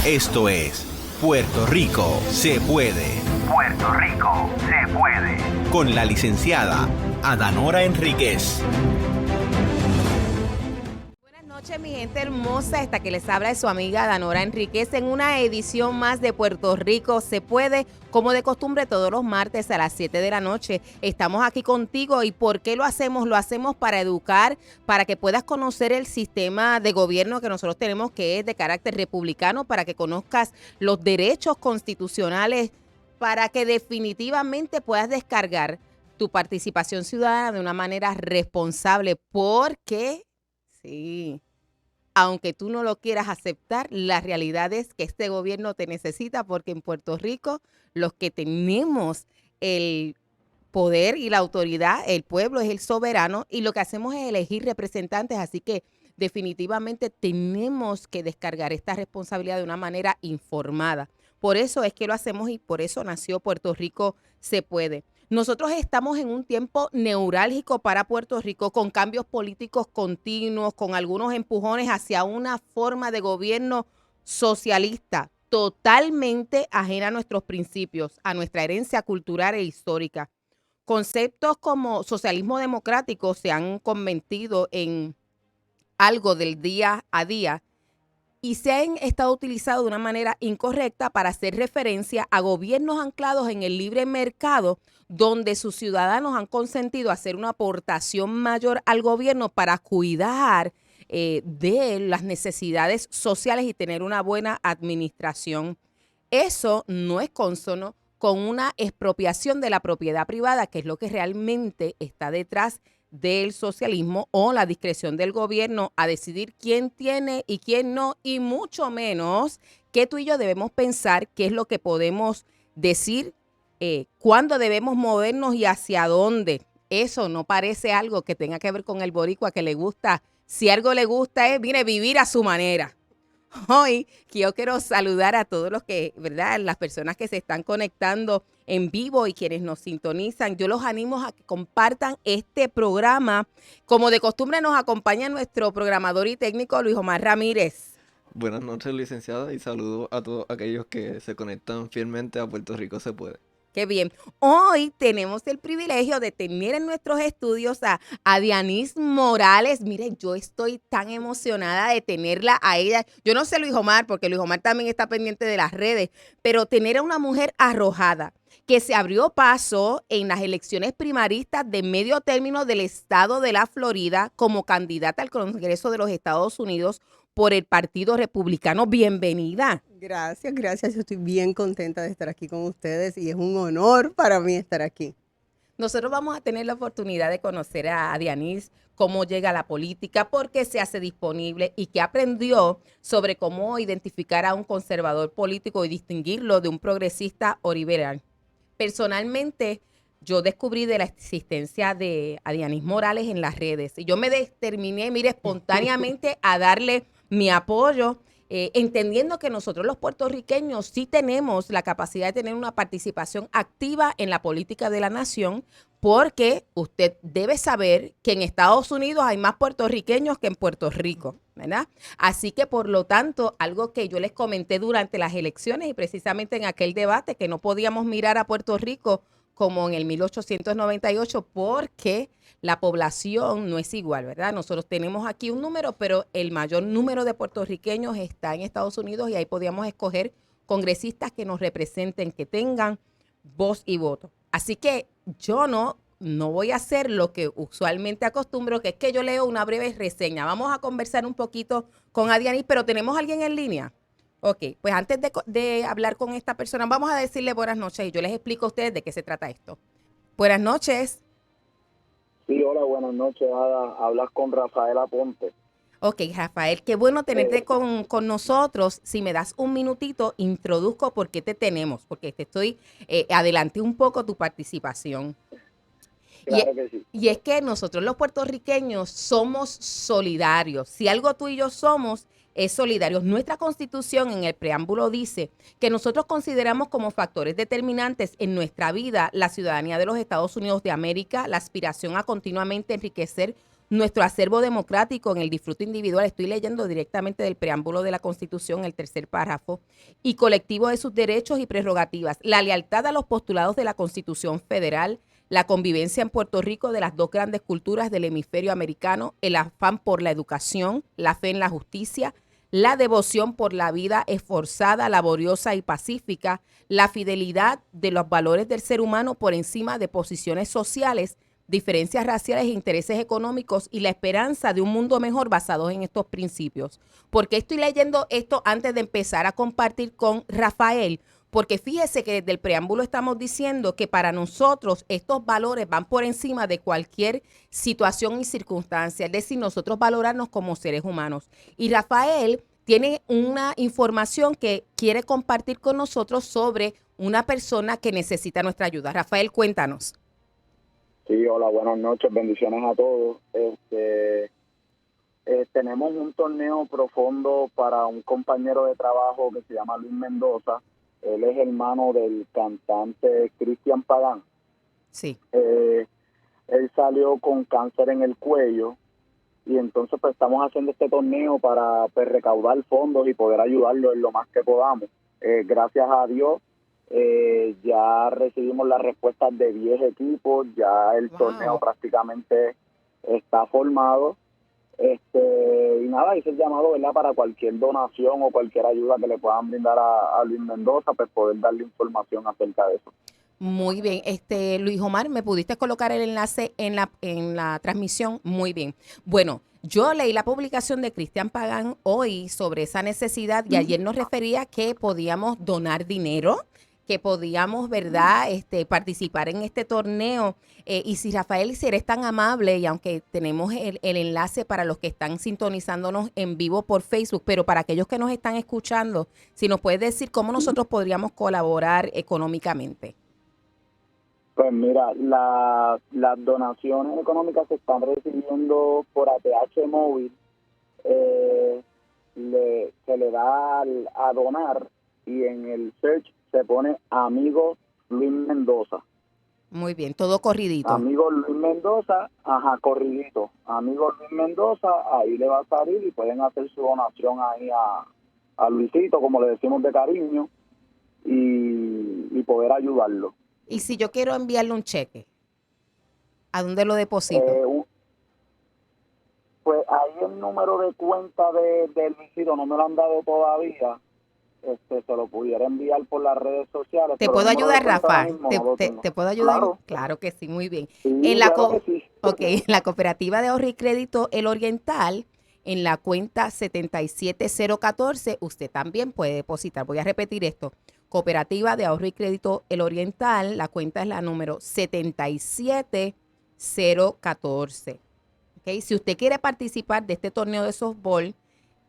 Esto es Puerto Rico se puede. Puerto Rico se puede. Con la licenciada Adanora Enríquez. Buenas noches, mi gente hermosa. Esta que les habla es su amiga Adanora Enríquez en una edición más de Puerto Rico se puede. Como de costumbre, todos los martes a las 7 de la noche estamos aquí contigo. ¿Y por qué lo hacemos? Lo hacemos para educar, para que puedas conocer el sistema de gobierno que nosotros tenemos, que es de carácter republicano, para que conozcas los derechos constitucionales, para que definitivamente puedas descargar tu participación ciudadana de una manera responsable, porque sí, aunque tú no lo quieras aceptar, la realidad es que este gobierno te necesita, porque en Puerto Rico los que tenemos el poder y la autoridad, el pueblo es el soberano, y lo que hacemos es elegir representantes, así que definitivamente tenemos que descargar esta responsabilidad de una manera informada. Por eso es que lo hacemos y por eso nació Puerto Rico se puede. Nosotros estamos en un tiempo neurálgico para Puerto Rico, con cambios políticos continuos, con algunos empujones hacia una forma de gobierno socialista totalmente ajena a nuestros principios, a nuestra herencia cultural e histórica. Conceptos como socialismo democrático se han convertido en algo del día a día y se han estado utilizando de una manera incorrecta para hacer referencia a gobiernos anclados en el libre mercado, donde sus ciudadanos han consentido hacer una aportación mayor al gobierno para cuidar de las necesidades sociales y tener una buena administración. Eso no es consono con una expropiación de la propiedad privada, que es lo que realmente está detrás del socialismo, o la discreción del gobierno a decidir quién tiene y quién no, y mucho menos que tú y yo debemos pensar qué es lo que podemos decir, cuándo debemos movernos y hacia dónde. Eso no parece algo que tenga que ver con el boricua, que le gusta, si algo le gusta es, mire, vivir a su manera. Hoy yo quiero saludar a todos los que, ¿verdad? Las personas que se están conectando en vivo y quienes nos sintonizan. Yo los animo a que compartan este programa. Como de costumbre nos acompaña nuestro programador y técnico Luis Omar Ramírez. Buenas noches, licenciada, y saludos a todos aquellos que se conectan fielmente a Puerto Rico se puede. Qué bien. Hoy tenemos el privilegio de tener en nuestros estudios a Dianis Morales. Miren, yo estoy tan emocionada de tenerla a ella. Yo no sé Luis Omar, porque Luis Omar también está pendiente de las redes, pero tener a una mujer arrojada que se abrió paso en las elecciones primaristas de medio término del estado de la Florida como candidata al Congreso de los Estados Unidos por el Partido Republicano. Bienvenida. Gracias. Yo estoy bien contenta de estar aquí con ustedes y es un honor para mí estar aquí. Nosotros vamos a tener la oportunidad de conocer a Dianis, cómo llega a la política, por qué se hace disponible y qué aprendió sobre cómo identificar a un conservador político y distinguirlo de un progresista o liberal. Personalmente, yo descubrí de la existencia de Dianis Morales en las redes y yo me determiné, mire, espontáneamente a darle mi apoyo, entendiendo que nosotros los puertorriqueños sí tenemos la capacidad de tener una participación activa en la política de la nación, porque usted debe saber que en Estados Unidos hay más puertorriqueños que en Puerto Rico, ¿verdad? Así que, por lo tanto, algo que yo les comenté durante las elecciones y precisamente en aquel debate, que no podíamos mirar a Puerto Rico como en el 1898, porque la población no es igual, ¿verdad? Nosotros tenemos aquí un número, pero el mayor número de puertorriqueños está en Estados Unidos y ahí podíamos escoger congresistas que nos representen, que tengan voz y voto. Así que yo no voy a hacer lo que usualmente acostumbro, que es que yo leo una breve reseña. Vamos a conversar un poquito con Dianis, pero ¿tenemos a alguien en línea? Ok, pues antes de hablar con esta persona, vamos a decirle buenas noches y yo les explico a ustedes de qué se trata esto. Buenas noches. Sí, hola, buenas noches, Ada. Hablas con Rafael Aponte. Ok, Rafael, qué bueno tenerte con nosotros. Si me das un minutito, introduzco por qué te tenemos, porque te estoy, adelanté un poco tu participación. Claro que sí. Y es que nosotros los puertorriqueños somos solidarios. Si algo tú y yo somos, es solidarios. Nuestra Constitución en el preámbulo dice que nosotros consideramos como factores determinantes en nuestra vida la ciudadanía de los Estados Unidos de América, la aspiración a continuamente enriquecer nuestro acervo democrático en el disfrute individual, estoy leyendo directamente del preámbulo de la Constitución, el tercer párrafo, y colectivo de sus derechos y prerrogativas, la lealtad a los postulados de la Constitución Federal, la convivencia en Puerto Rico de las dos grandes culturas del hemisferio americano, el afán por la educación, la fe en la justicia, la devoción por la vida esforzada, laboriosa y pacífica, la fidelidad de los valores del ser humano por encima de posiciones sociales, diferencias raciales e intereses económicos y la esperanza de un mundo mejor basados en estos principios. ¿Por qué estoy leyendo esto antes de empezar a compartir con Rafael? Porque fíjese que desde el preámbulo estamos diciendo que para nosotros estos valores van por encima de cualquier situación y circunstancia, es decir, nosotros valorarnos como seres humanos. Y Rafael tiene una información que quiere compartir con nosotros sobre una persona que necesita nuestra ayuda. Rafael, cuéntanos. Sí, hola, buenas noches, bendiciones a todos. Tenemos un torneo profundo para un compañero de trabajo que se llama Luis Mendoza. Él es hermano del cantante Cristian Pagán. Sí. Él salió con cáncer en el cuello y entonces pues estamos haciendo este torneo para pues, recaudar fondos y poder ayudarlo en lo más que podamos. Gracias a Dios ya recibimos las respuestas de 10 equipos, ya el torneo prácticamente está formado. Y nada, hice el llamado, ¿verdad?, para cualquier donación o cualquier ayuda que le puedan brindar a Luis Mendoza, pues poder darle información acerca de eso. Muy bien. Luis Omar, ¿me pudiste colocar el enlace en la transmisión? Muy bien. Bueno, yo leí la publicación de Cristian Pagán hoy sobre esa necesidad y ayer nos refería que podíamos donar dinero, que podíamos, ¿verdad?, participar en este torneo. Y si Rafael, si eres tan amable, y aunque tenemos el enlace para los que están sintonizándonos en vivo por Facebook, pero para aquellos que nos están escuchando, si nos puedes decir cómo nosotros podríamos colaborar económicamente. Pues mira, las donaciones económicas se están recibiendo por ATH móvil. Se le da a donar y en el search se pone Amigo Luis Mendoza. Muy bien, todo corridito. Amigo Luis Mendoza, corridito. Amigo Luis Mendoza, ahí le va a salir y pueden hacer su donación ahí a Luisito, como le decimos de cariño, y poder ayudarlo. Y si yo quiero enviarle un cheque, ¿a dónde lo deposito? Pues ahí el número de cuenta de Luisito no me lo han dado todavía. Se lo pudiera enviar por las redes sociales. ¿Te puedo ayudar, Rafa? ¿Te puedo ayudar? Claro. Claro que sí, muy bien. Sí, En sí. en la Cooperativa de Ahorro y Crédito El Oriental, en la cuenta 77014, usted también puede depositar. Voy a repetir esto. Cooperativa de Ahorro y Crédito El Oriental, la cuenta es la número 77014. ¿Okay? Si usted quiere participar de este torneo de softball,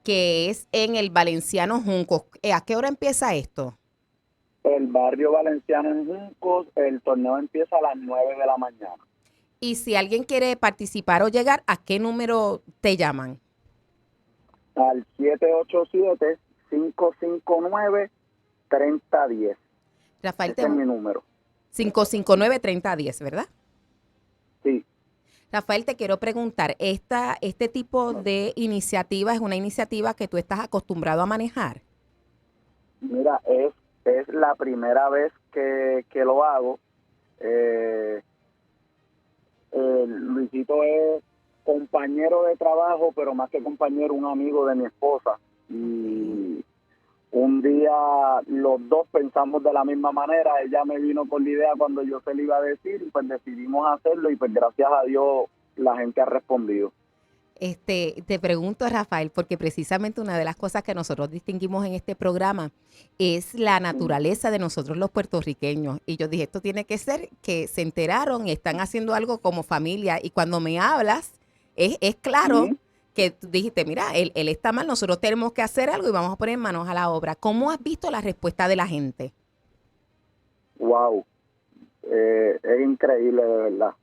que es en el Valenciano Juncos, ¿a qué hora empieza esto? El barrio Valenciano en Juncos, el torneo empieza a las 9 de la mañana. Y si alguien quiere participar o llegar, ¿a qué número te llaman? Al 787-559-3010. Rafael, Ese es mi número. 559-3010, ¿verdad? Sí. Rafael, te quiero preguntar, ¿este tipo de iniciativa es una iniciativa que tú estás acostumbrado a manejar? Mira, es la primera vez que lo hago. Luisito es compañero de trabajo, pero más que compañero, un amigo de mi esposa. Y un día los dos pensamos de la misma manera. Ella me vino con la idea cuando yo se le iba a decir, y pues decidimos hacerlo, y pues gracias a Dios la gente ha respondido. Te pregunto, Rafael, porque precisamente una de las cosas que nosotros distinguimos en este programa es la naturaleza de nosotros los puertorriqueños. Y yo dije, esto tiene que ser que se enteraron y están haciendo algo como familia. Y cuando me hablas, es claro que tú dijiste, mira, él está mal, nosotros tenemos que hacer algo y vamos a poner manos a la obra. ¿Cómo has visto la respuesta de la gente? Wow, es increíble, de verdad.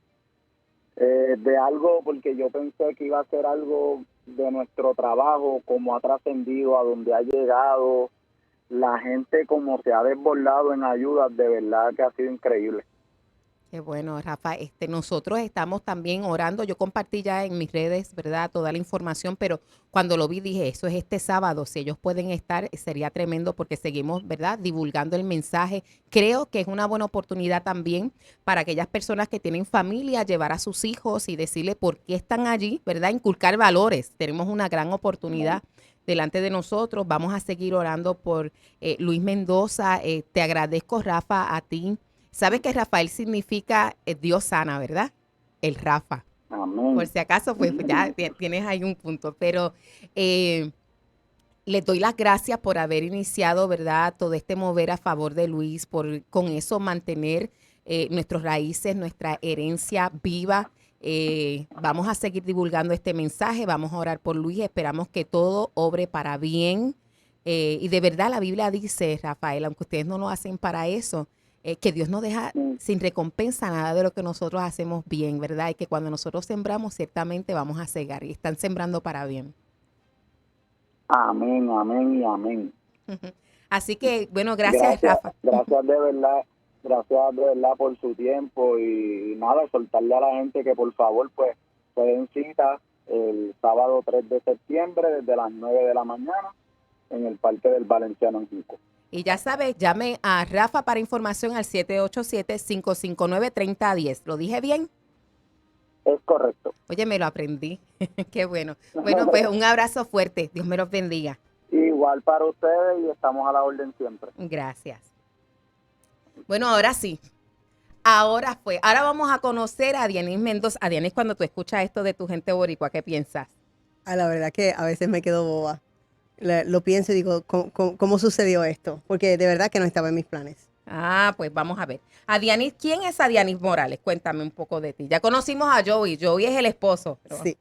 De algo, porque yo pensé que iba a ser algo de nuestro trabajo, como ha trascendido, a donde ha llegado, la gente como se ha desbordado en ayudas, de verdad que ha sido increíble. Qué bueno, Rafa. Nosotros estamos también orando. Yo compartí ya en mis redes, ¿verdad? Toda la información, pero cuando lo vi dije, eso es este sábado. Si ellos pueden estar, sería tremendo porque seguimos, ¿verdad? Divulgando el mensaje. Creo que es una buena oportunidad también para aquellas personas que tienen familia, llevar a sus hijos y decirle por qué están allí, ¿verdad? Inculcar valores. Tenemos una gran oportunidad delante de nosotros. Vamos a seguir orando por Luis Mendoza. Te agradezco, Rafa, a ti. Sabes que Rafael significa Dios sana, ¿verdad? El Rafa. Amén. Por si acaso, pues ya tienes ahí un punto. Pero les doy las gracias por haber iniciado, ¿verdad? Todo este mover a favor de Luis, por con eso mantener nuestras raíces, nuestra herencia viva. Vamos a seguir divulgando este mensaje, vamos a orar por Luis, esperamos que todo obre para bien. Y de verdad la Biblia dice, Rafael, aunque ustedes no lo hacen para eso, que Dios no deja sin recompensa nada de lo que nosotros hacemos bien, ¿verdad? Y que cuando nosotros sembramos, ciertamente vamos a cegar y están sembrando para bien. Amén, amén y amén. Así que, bueno, gracias, Rafa. Gracias de verdad por su tiempo y nada, soltarle a la gente que por favor pues pueden cita el sábado 3 de septiembre desde las 9 de la mañana en el Parque del Valenciano en Jico. Y ya sabes, llame a Rafa para información al 787-559-3010. ¿Lo dije bien? Es correcto. Oye, me lo aprendí. Qué bueno. Bueno, pues un abrazo fuerte. Dios me los bendiga. Igual para ustedes y estamos a la orden siempre. Gracias. Bueno, ahora sí. Ahora fue. Ahora vamos a conocer a Dianis Mendoza. A Dianis, cuando tú escuchas esto de tu gente boricua, ¿qué piensas? La verdad que a veces me quedo boba. Lo pienso y digo, ¿cómo sucedió esto? Porque de verdad que no estaba en mis planes. Ah, pues vamos a ver. Adianis, ¿quién es Adianis Morales? Cuéntame un poco de ti. Ya conocimos a Joey. Joey es el esposo. Pero... Sí.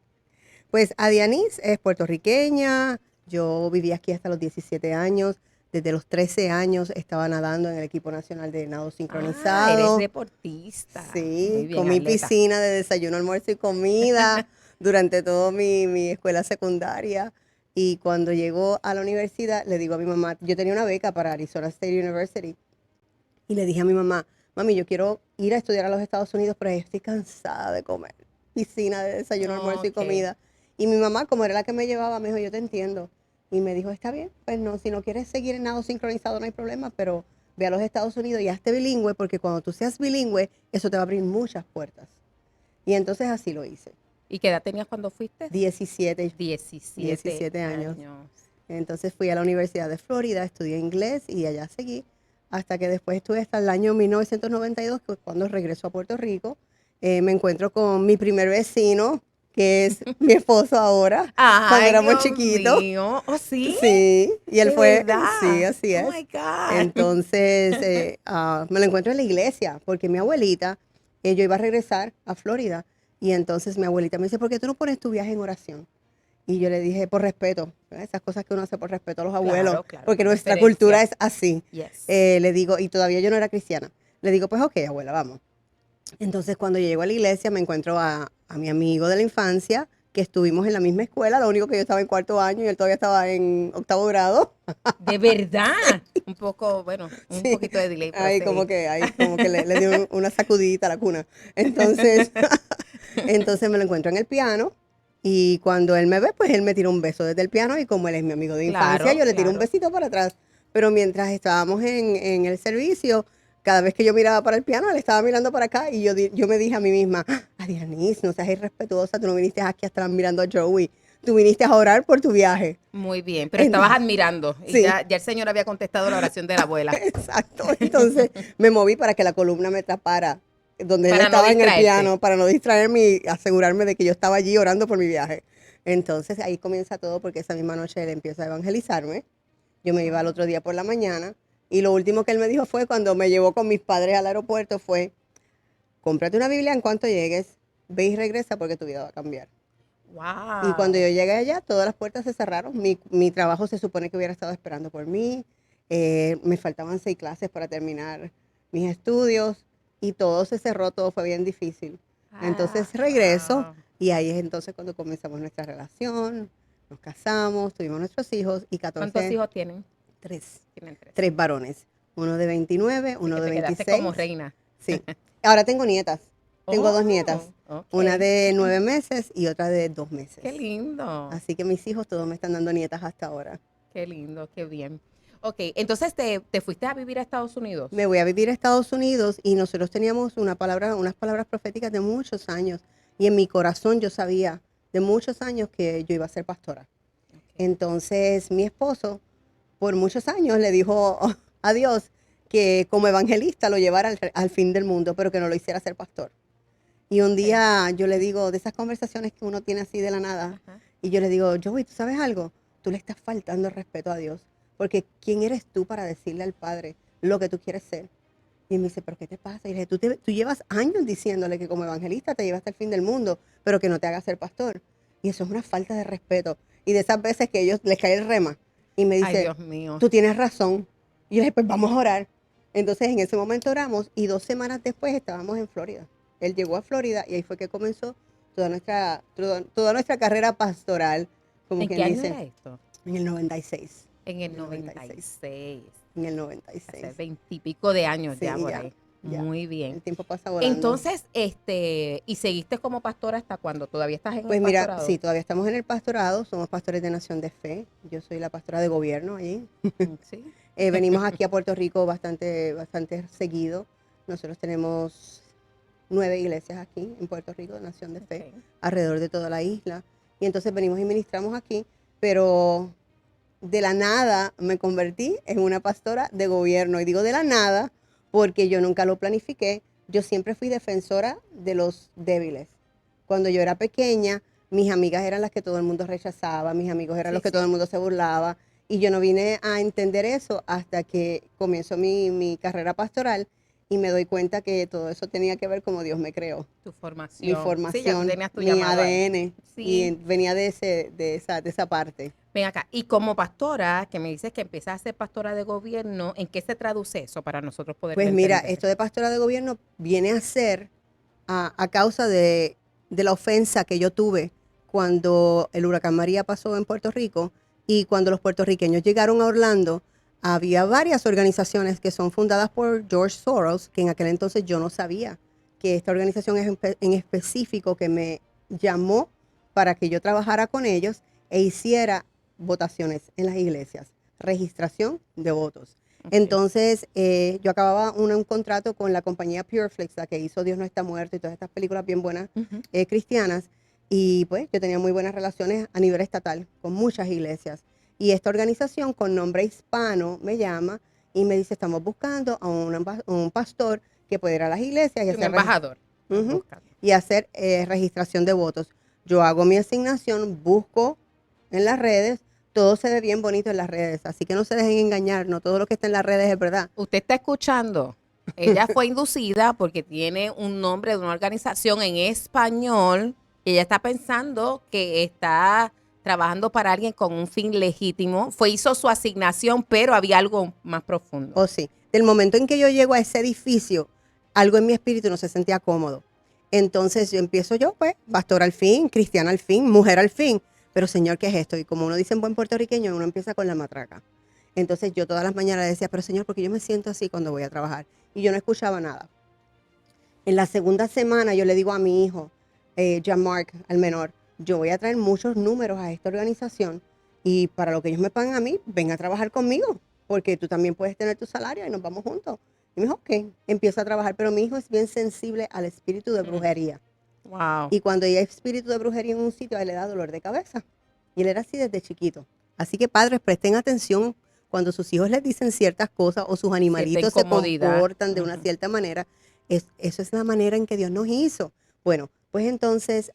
Pues Adianis es puertorriqueña. Yo viví aquí hasta los 17 años. Desde los 13 años estaba nadando en el equipo nacional de nado sincronizado. Eres deportista. Sí, muy bien, con mi atleta. piscina de desayuno, almuerzo y comida durante toda mi escuela secundaria. Y cuando llegó a la universidad, le digo a mi mamá, yo tenía una beca para Arizona State University. Y le dije a mi mamá, mami, yo quiero ir a estudiar a los Estados Unidos, pero estoy cansada de comer piscina de desayuno, almuerzo y comida. Y mi mamá, como era la que me llevaba, me dijo, yo te entiendo. Y me dijo, está bien, pues no, si no quieres seguir en nado sincronizado no hay problema, pero ve a los Estados Unidos y hazte bilingüe, porque cuando tú seas bilingüe, eso te va a abrir muchas puertas. Y entonces así lo hice. ¿Y qué edad tenías cuando fuiste? 17 años. Entonces fui a la Universidad de Florida, estudié inglés y allá seguí. Hasta que después estuve hasta el año 1992, que cuando regreso a Puerto Rico, me encuentro con mi primer vecino, que es mi esposo ahora, cuando éramos chiquitos. Mío. ¿Oh, sí? Sí, y él ¿De fue, verdad? sí, así es. Oh, my God. Entonces, me lo encuentro en la iglesia, porque mi abuelita, yo iba a regresar a Florida, y entonces mi abuelita me dice, ¿por qué tú no pones tu viaje en oración? Y yo le dije, por respeto, ¿verdad? Esas cosas que uno hace por respeto a los abuelos, Claro, porque nuestra diferencia. cultura es así. Yes. Le digo, y todavía yo no era cristiana, le digo, pues ok, abuela, vamos. Entonces cuando llego a la iglesia me encuentro a mi amigo de la infancia, que estuvimos en la misma escuela, lo único que yo estaba en 4º año y él todavía estaba en 8º grado. De verdad. Un poco, bueno, un Sí. poquito de delay. pero Ahí sí. como que le dio una sacudidita a la cuna. Entonces, entonces me lo encuentro en el piano y cuando él me ve, pues él me tira un beso desde el piano y como él es mi amigo de infancia, Claro, yo le tiro un claro. besito para atrás. Pero mientras estábamos en el servicio, cada vez que yo miraba para el piano, él estaba mirando para acá y yo me dije a mí misma, Dianis, no seas irrespetuosa, tú no viniste aquí a estar mirando a Joey, tú viniste a orar por tu viaje. Muy bien, pero estabas admirando. Y Sí. ya el Señor había contestado la oración de la abuela. Exacto. Entonces me moví para que la columna me tapara donde él Para no estaba en el distraerte. piano, para no distraerme y asegurarme de que yo estaba allí orando por mi viaje. Entonces ahí comienza todo porque esa misma noche él empieza a evangelizarme. Yo me iba al otro día por la mañana y lo último que él me dijo fue cuando me llevó con mis padres al aeropuerto fue, cómprate una Biblia en cuanto llegues, ve y regresa porque tu vida va a cambiar. Wow. Y cuando yo llegué allá, todas las puertas se cerraron. Mi trabajo se supone que hubiera estado esperando por mí. Me faltaban 6 clases para terminar mis estudios y todo se cerró, todo fue bien difícil. Entonces regreso y ahí es entonces cuando comenzamos nuestra relación, nos casamos, tuvimos nuestros hijos y 14. ¿Cuántos hijos tienen? 3. Tienen 3. 3 varones, uno de 29, uno de Te quedaste 26. como reina. Sí. Ahora tengo nietas. Tengo dos nietas. ok. Una de 9 meses y otra de 2 meses. Qué lindo. Así que mis hijos todos me están dando nietas hasta ahora. Qué lindo, qué bien. Ok, entonces te fuiste a vivir a Estados Unidos. Me voy a vivir a Estados Unidos y nosotros teníamos unas palabras proféticas de muchos años. Y en mi corazón yo sabía de muchos años que yo iba a ser pastora. Entonces mi esposo por muchos años le dijo a Dios que como evangelista lo llevara al fin del mundo, pero que no lo hiciera ser pastor. Y un día yo le digo, de esas conversaciones que uno tiene así de la nada, Ajá. y yo le digo, Joey, ¿tú sabes algo? Tú le estás faltando el respeto a Dios, porque ¿quién eres tú para decirle al Padre lo que tú quieres ser? Y él me dice, ¿pero qué te pasa? Y le dije, tú llevas años diciéndole que como evangelista te llevas hasta el fin del mundo, pero que no te hagas ser pastor. Y eso es una falta de respeto. Y de esas veces que ellos les cae el rema y me Ay, dice, Dios mío. tú tienes razón. Y yo le dije, pues vamos a orar. Entonces en ese momento oramos y 2 semanas después estábamos en Florida. Él llegó a Florida y ahí fue que comenzó toda nuestra carrera pastoral, como ¿En quien qué año dice, era esto? en el 96. En el 96. 96. En el Hace 96. 20 y pico de años Sí, ya por ya, ahí. ya. Muy bien. El tiempo pasa volando. Entonces, ¿y seguiste como pastora hasta cuando todavía estás en Pues el mira, pastorado? sí, todavía estamos en el pastorado, somos pastores de Nación de Fe. Yo soy la pastora de gobierno allí. Sí. Venimos aquí a Puerto Rico bastante seguido. Nosotros tenemos 9 iglesias aquí en Puerto Rico, de Nación de Fe, Ok. alrededor de toda la isla. Y entonces venimos y ministramos aquí, pero de la nada me convertí en una pastora de gobierno. Y digo de la nada porque yo nunca lo planifiqué. Yo siempre fui defensora de los débiles. Cuando yo era pequeña, mis amigas eran las que todo el mundo rechazaba, mis amigos eran Sí, los que sí. todo el mundo se burlaba. Y yo no vine a entender eso hasta que comienzo mi carrera pastoral y me doy cuenta que todo eso tenía que ver como Dios me creó. Tu formación. Mi Sí, ya tú formación, tenías tu mi llamado ahí. ADN. Sí. Y venía de esa parte. Ven acá. Y como pastora, que me dices que empezaste a ser pastora de gobierno, ¿en qué se traduce eso para nosotros poder Pues mira, entender? esto de pastora de gobierno viene a ser a causa de la ofensa que yo tuve cuando el huracán María pasó en Puerto Rico y cuando los puertorriqueños llegaron a Orlando. Había varias organizaciones que son fundadas por George Soros, que en aquel entonces yo no sabía que esta organización en específico que me llamó para que yo trabajara con ellos e hiciera votaciones en las iglesias, registración de votos. Ok. Entonces, yo acababa un contrato con la compañía Pureflix, la que hizo Dios no está muerto y todas estas películas bien buenas Ujú. cristianas. Y pues yo tenía muy buenas relaciones a nivel estatal con muchas iglesias. Y esta organización con nombre hispano me llama y me dice, estamos buscando a un pastor que pueda ir a las iglesias y Un hacer, embajador. Ujú. Buscando. y hacer registración de votos. Yo hago mi asignación, busco en las redes, todo se ve bien bonito en las redes, así que no se dejen engañar, no todo lo que está en las redes es verdad. Usted está escuchando. Ella fue inducida porque tiene un nombre de una organización en español y ella está pensando que está trabajando para alguien con un fin legítimo. Hizo su asignación, pero había algo más profundo. O sí, del momento en que yo llego a ese edificio, algo en mi espíritu no se sentía cómodo. Entonces empiezo yo, pues, pastora al fin, cristiana al fin, mujer al fin. Pero Señor, ¿qué es esto? Y como uno dice en buen puertorriqueño, uno empieza con la matraca. Entonces yo todas las mañanas le decía, pero Señor, porque yo me siento así cuando voy a trabajar. Y yo no escuchaba nada. En la segunda semana yo le digo a mi hijo, Jean-Marc, al menor, yo voy a traer muchos números a esta organización y para lo que ellos me pagan a mí, ven a trabajar conmigo, porque tú también puedes tener tu salario y nos vamos juntos. Y me dijo, ok, empiezo a trabajar, pero mi hijo es bien sensible al espíritu de brujería. Wow. Y cuando hay espíritu de brujería en un sitio, a él le da dolor de cabeza. Y él era así desde chiquito. Así que padres, presten atención cuando sus hijos les dicen ciertas cosas o sus animalitos se incomodidad. comportan de una Ujú. cierta manera. Eso es la manera en que Dios nos hizo. Bueno, pues entonces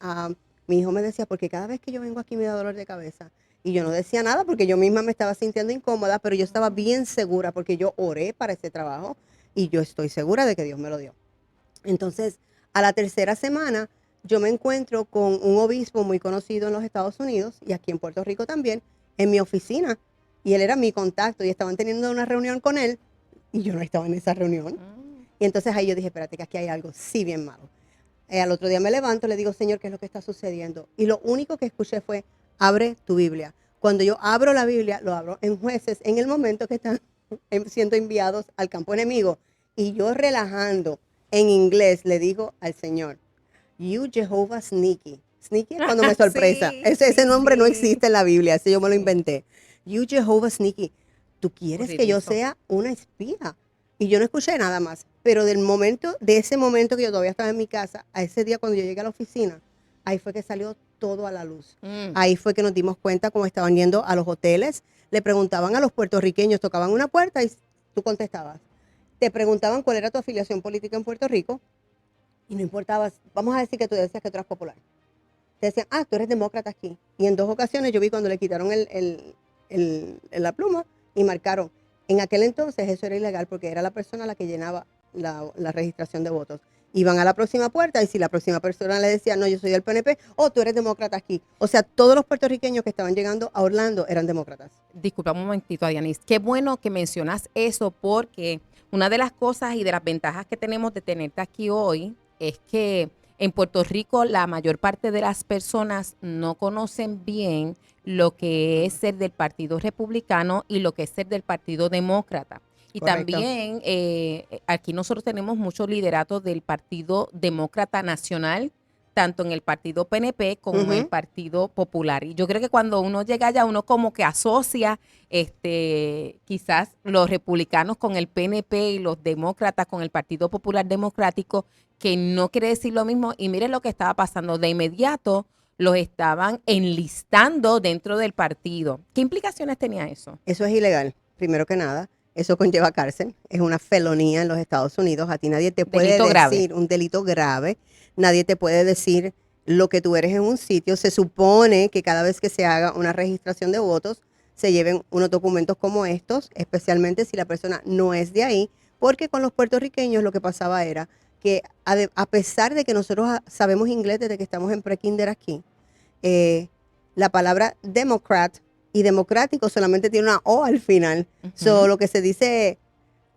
mi hijo me decía, porque cada vez que yo vengo aquí me da dolor de cabeza. Y yo no decía nada porque yo misma me estaba sintiendo incómoda, pero yo estaba bien segura porque yo oré para ese trabajo y yo estoy segura de que Dios me lo dio. Entonces, a la tercera semana, yo me encuentro con un obispo muy conocido en los Estados Unidos y aquí en Puerto Rico también, en mi oficina. Y él era mi contacto y estaban teniendo una reunión con él y yo no estaba en esa reunión. Y entonces ahí yo dije, espérate, que aquí hay algo sí bien malo. Al otro día me levanto, le digo, Señor, ¿qué es lo que está sucediendo? Y lo único que escuché fue, abre tu Biblia. Cuando yo abro la Biblia, lo abro en Jueces, en el momento que están siendo enviados al campo enemigo. Y yo relajando, en inglés le dijo al Señor, You Jehovah Sneaky. Sneaky es cuando me sorpresa. Sí, ese sí, nombre no sí. existe en la Biblia, ese yo me lo inventé. You Jehovah Sneaky. ¿Tú quieres que yo Horriblito. sea una espía? Y yo no escuché nada más. Pero de ese momento que yo todavía estaba en mi casa, a ese día cuando yo llegué a la oficina, ahí fue que salió todo a la luz. Ahí fue que nos dimos cuenta cómo estaban yendo a los hoteles, le preguntaban a los puertorriqueños, tocaban una puerta y tú contestabas. Te preguntaban cuál era tu afiliación política en Puerto Rico y no importaba, vamos a decir que tú decías que tú eras popular. Te decían, tú eres demócrata aquí. Y en 2 ocasiones yo vi cuando le quitaron la pluma y marcaron. En aquel entonces eso era ilegal porque era la persona la que llenaba la registración de votos. Iban a la próxima puerta y si la próxima persona le decía, no, yo soy del PNP, tú eres demócrata aquí. O sea, todos los puertorriqueños que estaban llegando a Orlando eran demócratas. Disculpa un momentito, Adianis. Qué bueno que mencionas eso porque una de las cosas y de las ventajas que tenemos de tenerte aquí hoy es que en Puerto Rico la mayor parte de las personas no conocen bien lo que es ser del Partido Republicano y lo que es ser del Partido Demócrata. Y Correcto. también aquí nosotros tenemos mucho liderato del Partido Demócrata Nacional, tanto en el Partido PNP como en el Partido Popular. Y yo creo que cuando uno llega allá, uno como que asocia quizás los republicanos con el PNP y los demócratas con el Partido Popular Democrático, que no quiere decir lo mismo. Y miren lo que estaba pasando. De inmediato los estaban enlistando dentro del partido. ¿Qué implicaciones tenía eso? Eso es ilegal, primero que nada. Eso conlleva cárcel. Es una felonía en los Estados Unidos. A ti nadie te puede Delito grave. decir un delito grave. Nadie te puede decir lo que tú eres en un sitio. Se supone que cada vez que se haga una registración de votos, se lleven unos documentos como estos, especialmente si la persona no es de ahí, porque con los puertorriqueños lo que pasaba era que a pesar de que nosotros sabemos inglés desde que estamos en pre-kinder aquí, la palabra Democrat y democrático solamente tiene una O al final. So, lo que se dice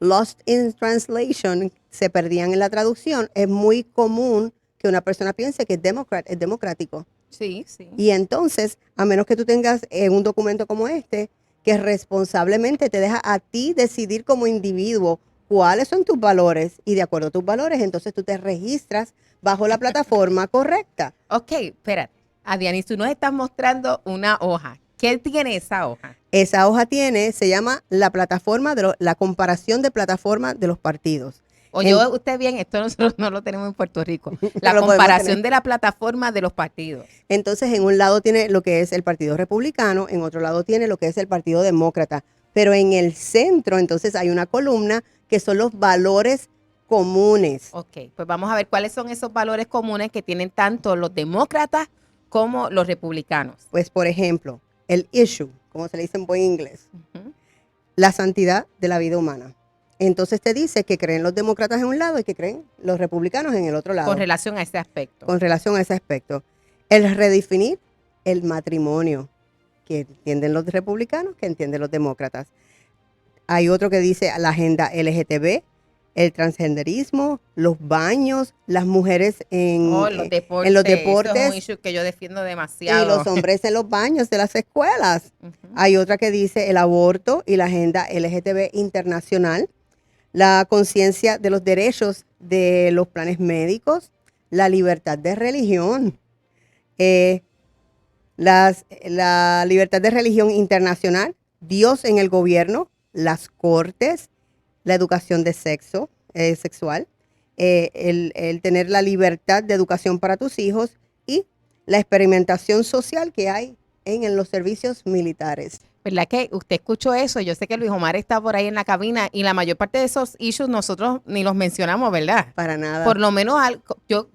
lost in translation, se perdían en la traducción, es muy común que una persona piense que Democrat es democrático. Sí, sí. Y entonces, a menos que tú tengas un documento como este, que responsablemente te deja a ti decidir como individuo cuáles son tus valores y de acuerdo a tus valores, entonces tú te registras bajo la plataforma correcta. Ok, espérate. Adianis, tú nos estás mostrando una hoja. ¿Qué tiene esa hoja? Esa hoja se llama la plataforma, la comparación de plataformas de los partidos. Oye, usted bien, esto nosotros no lo tenemos en Puerto Rico. La lo podemos comparación tener. de la plataforma de los partidos. Entonces, en un lado tiene lo que es el Partido Republicano, en otro lado tiene lo que es el Partido Demócrata. Pero en el centro, entonces, hay una columna que son los valores comunes. Ok, pues vamos a ver cuáles son esos valores comunes que tienen tanto los demócratas como los republicanos. Pues, por ejemplo, el issue, como se le dice en buen inglés, la santidad de la vida humana. Entonces te dice que creen los demócratas en un lado y que creen los republicanos en el otro lado. Con relación a ese aspecto. Con relación a ese aspecto. El redefinir el matrimonio, que entienden los republicanos, que entienden los demócratas. Hay otro que dice la agenda LGTB, el transgenderismo, los baños, las mujeres en los deportes. en los deportes. Eso es un issue que yo defiendo demasiado. Y los hombres en los baños de las escuelas. Hay otra que dice el aborto y la agenda LGTB internacional, la conciencia de los derechos de los planes médicos, la libertad de religión, la libertad de religión internacional, Dios en el gobierno, las cortes, la educación de sexo, sexual, el tener la libertad de educación para tus hijos y la experimentación social que hay en los servicios militares. ¿Verdad que usted escuchó eso? Yo sé que Luis Omar está por ahí en la cabina y la mayor parte de esos issues nosotros ni los mencionamos, ¿verdad? Para nada. Por lo menos yo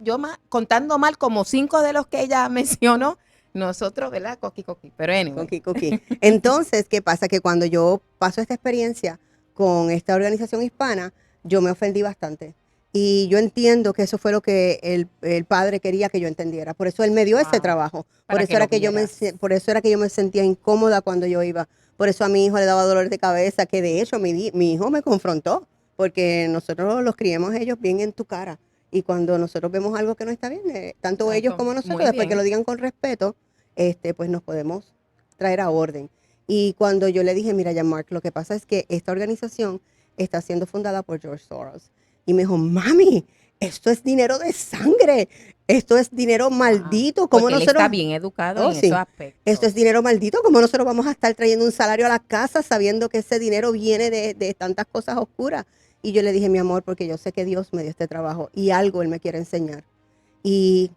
contando mal como 5 de los que ella mencionó, nosotros, ¿verdad? Coqui. Pero anyway. Coqui. Entonces, ¿qué pasa? Que cuando yo paso esta experiencia con esta organización hispana, yo me ofendí bastante. Y yo entiendo que eso fue lo que el padre quería que yo entendiera. Por eso él me dio ese trabajo. Por eso era que yo me sentía incómoda cuando yo iba. Por eso a mi hijo le daba dolor de cabeza, que de hecho mi hijo me confrontó, porque nosotros los criamos ellos bien en tu cara. Y cuando nosotros vemos algo que no está bien, tanto ellos como nosotros, después que lo digan con respeto, pues nos podemos traer a orden. Y cuando yo le dije, mira, Jean-Marc, lo que pasa es que esta organización está siendo fundada por George Soros. Y me dijo, mami, esto es dinero de sangre, esto es dinero maldito. ¿Cómo Porque él nosotros? está bien educado Oh, en sí. esos aspectos. Esto es dinero maldito. ¿Cómo nosotros vamos a estar trayendo un salario a la casa sabiendo que ese dinero viene de tantas cosas oscuras? Y yo le dije, mi amor, porque yo sé que Dios me dio este trabajo y algo Él me quiere enseñar. Y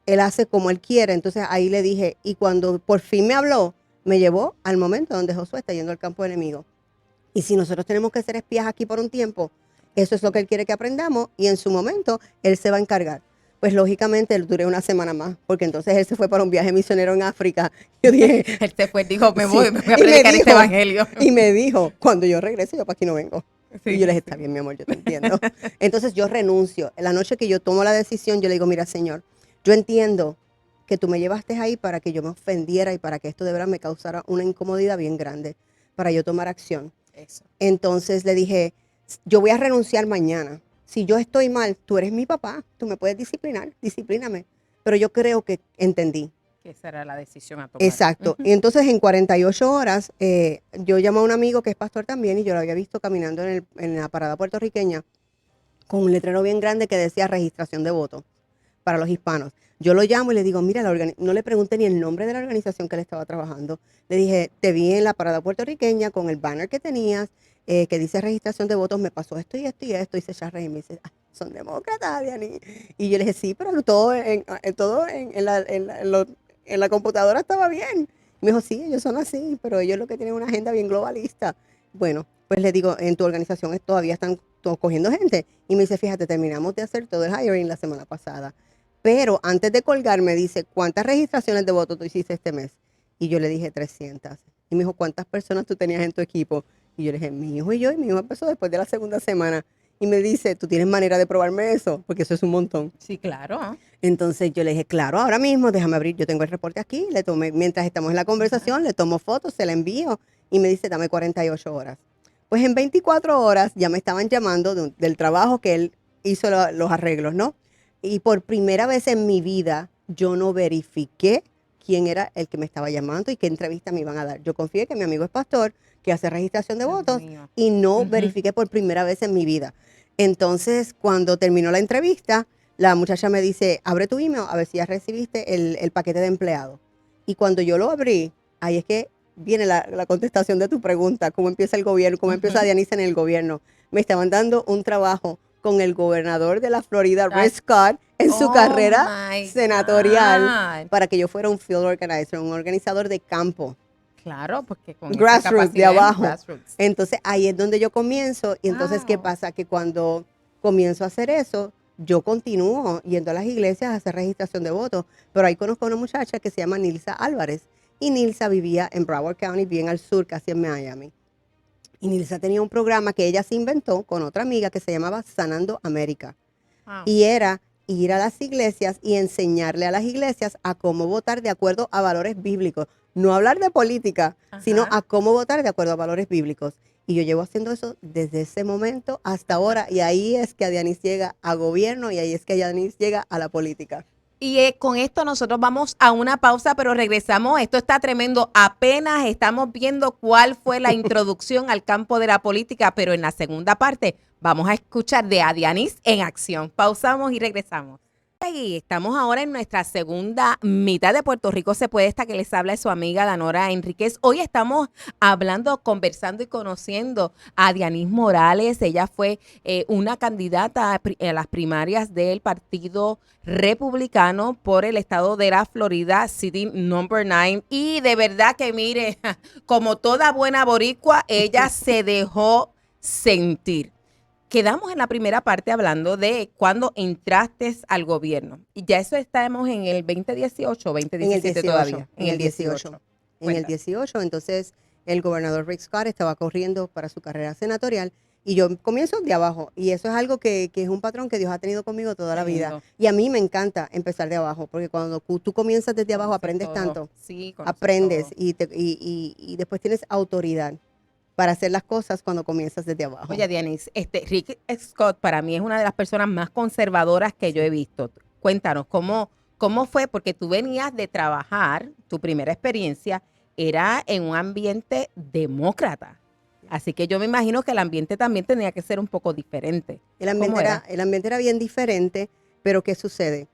Él hace como Él quiere. Entonces ahí le dije, y cuando por fin me habló, me llevó al momento donde Josué está yendo al campo enemigo. Y si nosotros tenemos que ser espías aquí por un tiempo, eso es lo que Él quiere que aprendamos y en su momento Él se va a encargar. Pues lógicamente él duré una semana más, porque entonces él se fue para un viaje misionero en África. Yo dije, Él se fue, dijo, me sí. voy a Y me predicar este dijo- evangelio. Y me dijo, cuando yo regrese, yo para aquí no vengo. Sí, Y yo le dije, está sí. bien, mi amor, yo te entiendo. Entonces yo renuncio. En la noche que yo tomo la decisión, yo le digo, mira, Señor, yo entiendo que tú me llevaste ahí para que yo me ofendiera y para que esto de verdad me causara una incomodidad bien grande, para yo tomar acción. Eso. Entonces le dije, yo voy a renunciar mañana. Si yo estoy mal, tú eres mi papá, tú me puedes disciplinar, disciplíname. Pero yo creo que entendí. Que esa era la decisión a tomar. Exacto. Y entonces en 48 horas, yo llamo a un amigo que es pastor también y yo lo había visto caminando en la parada puertorriqueña con un letrero bien grande que decía registración de votos para los hispanos. Yo lo llamo y le digo, mira, no le pregunté ni el nombre de la organización que él estaba trabajando. Le dije, te vi en la parada puertorriqueña con el banner que tenías, que dice registración de votos, me pasó esto y esto y esto. Y se echa a reír y me dice, "Ah, son demócratas, Diani". Y yo le dije, sí, pero todo en la computadora estaba bien. Y me dijo, sí, ellos son así, pero ellos lo que tienen una agenda bien globalista. Bueno, pues le digo, en tu organización todavía están cogiendo gente. Y me dice, fíjate, terminamos de hacer todo el hiring la semana pasada. Pero antes de colgar me dice, ¿cuántas registraciones de votos tú hiciste este mes? Y yo le dije 300. Y me dijo, ¿cuántas personas tú tenías en tu equipo? Y yo le dije, mi hijo y yo, y mi hijo empezó después de la segunda semana. Y me dice, ¿tú tienes manera de probarme eso? Porque eso es un montón. Sí, claro. Entonces yo le dije, claro, ahora mismo, déjame abrir, yo tengo el reporte aquí, le tomé, mientras estamos en la conversación, le tomo fotos, se la envío y me dice, dame 48 horas. Pues en 24 horas ya me estaban llamando del trabajo que él hizo los arreglos, ¿no? Y por primera vez en mi vida yo no verifiqué quién era el que me estaba llamando y qué entrevista me iban a dar. Yo confié que mi amigo es pastor, que hace registración de Dios votos mío. y no Ujú. verifiqué por primera vez en mi vida. Entonces, cuando terminó la entrevista, la muchacha me dice, abre tu email a ver si ya recibiste el paquete de empleado. Y cuando yo lo abrí, ahí es que viene la contestación de tu pregunta, cómo empieza el gobierno, cómo empieza Ujú. Dianisa en el gobierno. Me estaban dando un trabajo con el gobernador de la Florida, Ay. Rick Scott, en su Oh, carrera my senatorial, God. para que yo fuera un field organizer, un organizador de campo. Claro, porque con esa Grassroots, de capacidad, abajo. grassroots. Entonces ahí es donde yo comienzo. Y entonces, ¿qué Wow. pasa? Que cuando comienzo a hacer eso, yo continúo yendo a las iglesias a hacer registración de votos. Pero ahí conozco a una muchacha que se llama Nilsa Álvarez. Y Nilsa vivía en Broward County, bien al sur, casi en Miami. Y Nilsa tenía un programa que ella se inventó con otra amiga que se llamaba Sanando América. Wow. Y era ir a las iglesias y enseñarle a las iglesias a cómo votar de acuerdo a valores bíblicos. No hablar de política, sino Ajá. a cómo votar de acuerdo a valores bíblicos. Y yo llevo haciendo eso desde ese momento hasta ahora. Y ahí es que Adianis llega a gobierno y ahí es que Adianis llega a la política. Y con esto nosotros vamos a una pausa, pero regresamos. Esto está tremendo. Apenas estamos viendo cuál fue la introducción al campo de la política, pero en la segunda parte vamos a escuchar de Adianis en acción. Pausamos y regresamos. Y estamos ahora en nuestra segunda mitad de Puerto Rico se puede, esta que les habla es su amiga Danora Enríquez. Hoy estamos hablando, conversando y conociendo a Dianis Morales. Ella fue una candidata a las primarias del Partido Republicano por el estado de la Florida, City Number 9. Y de verdad que mire, como toda buena boricua, ella se dejó sentir. Quedamos en la primera parte hablando de cuando entraste al gobierno. Y ya eso estamos en el 2018 o 2017 todavía. En el 18. En el Cuéntame. 18, entonces el gobernador Rick Scott estaba corriendo para su carrera senatorial y yo comienzo de abajo. Y eso es algo que es un patrón que Dios ha tenido conmigo toda la vida. Lindo. Y a mí me encanta empezar de abajo, porque cuando tú comienzas desde abajo aprendes Todo. tanto, Sí, conoces aprendes todo. y después tienes autoridad para hacer las cosas cuando comienzas desde abajo. Oye, Dianis, Rick Scott para mí es una de las personas más conservadoras que yo he visto. Cuéntanos, ¿cómo fue? Porque tú venías de trabajar, tu primera experiencia era en un ambiente demócrata. Así que yo me imagino que el ambiente también tenía que ser un poco diferente. El ambiente ¿Cómo era? el ambiente era bien diferente, pero ¿qué sucede?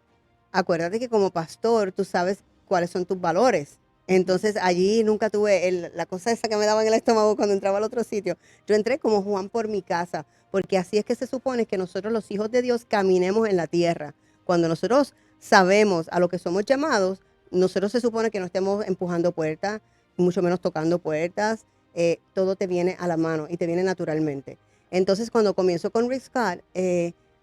Acuérdate que como pastor tú sabes cuáles son tus valores. Entonces allí nunca tuve la cosa esa que me daba en el estómago cuando entraba al otro sitio. Yo entré como Juan por mi casa, porque así es que se supone que nosotros los hijos de Dios caminemos en la tierra. Cuando nosotros sabemos a lo que somos llamados, nosotros se supone que no estemos empujando puertas, mucho menos tocando puertas. Todo te viene a la mano y te viene naturalmente. Entonces cuando comienzo con Rick Scott,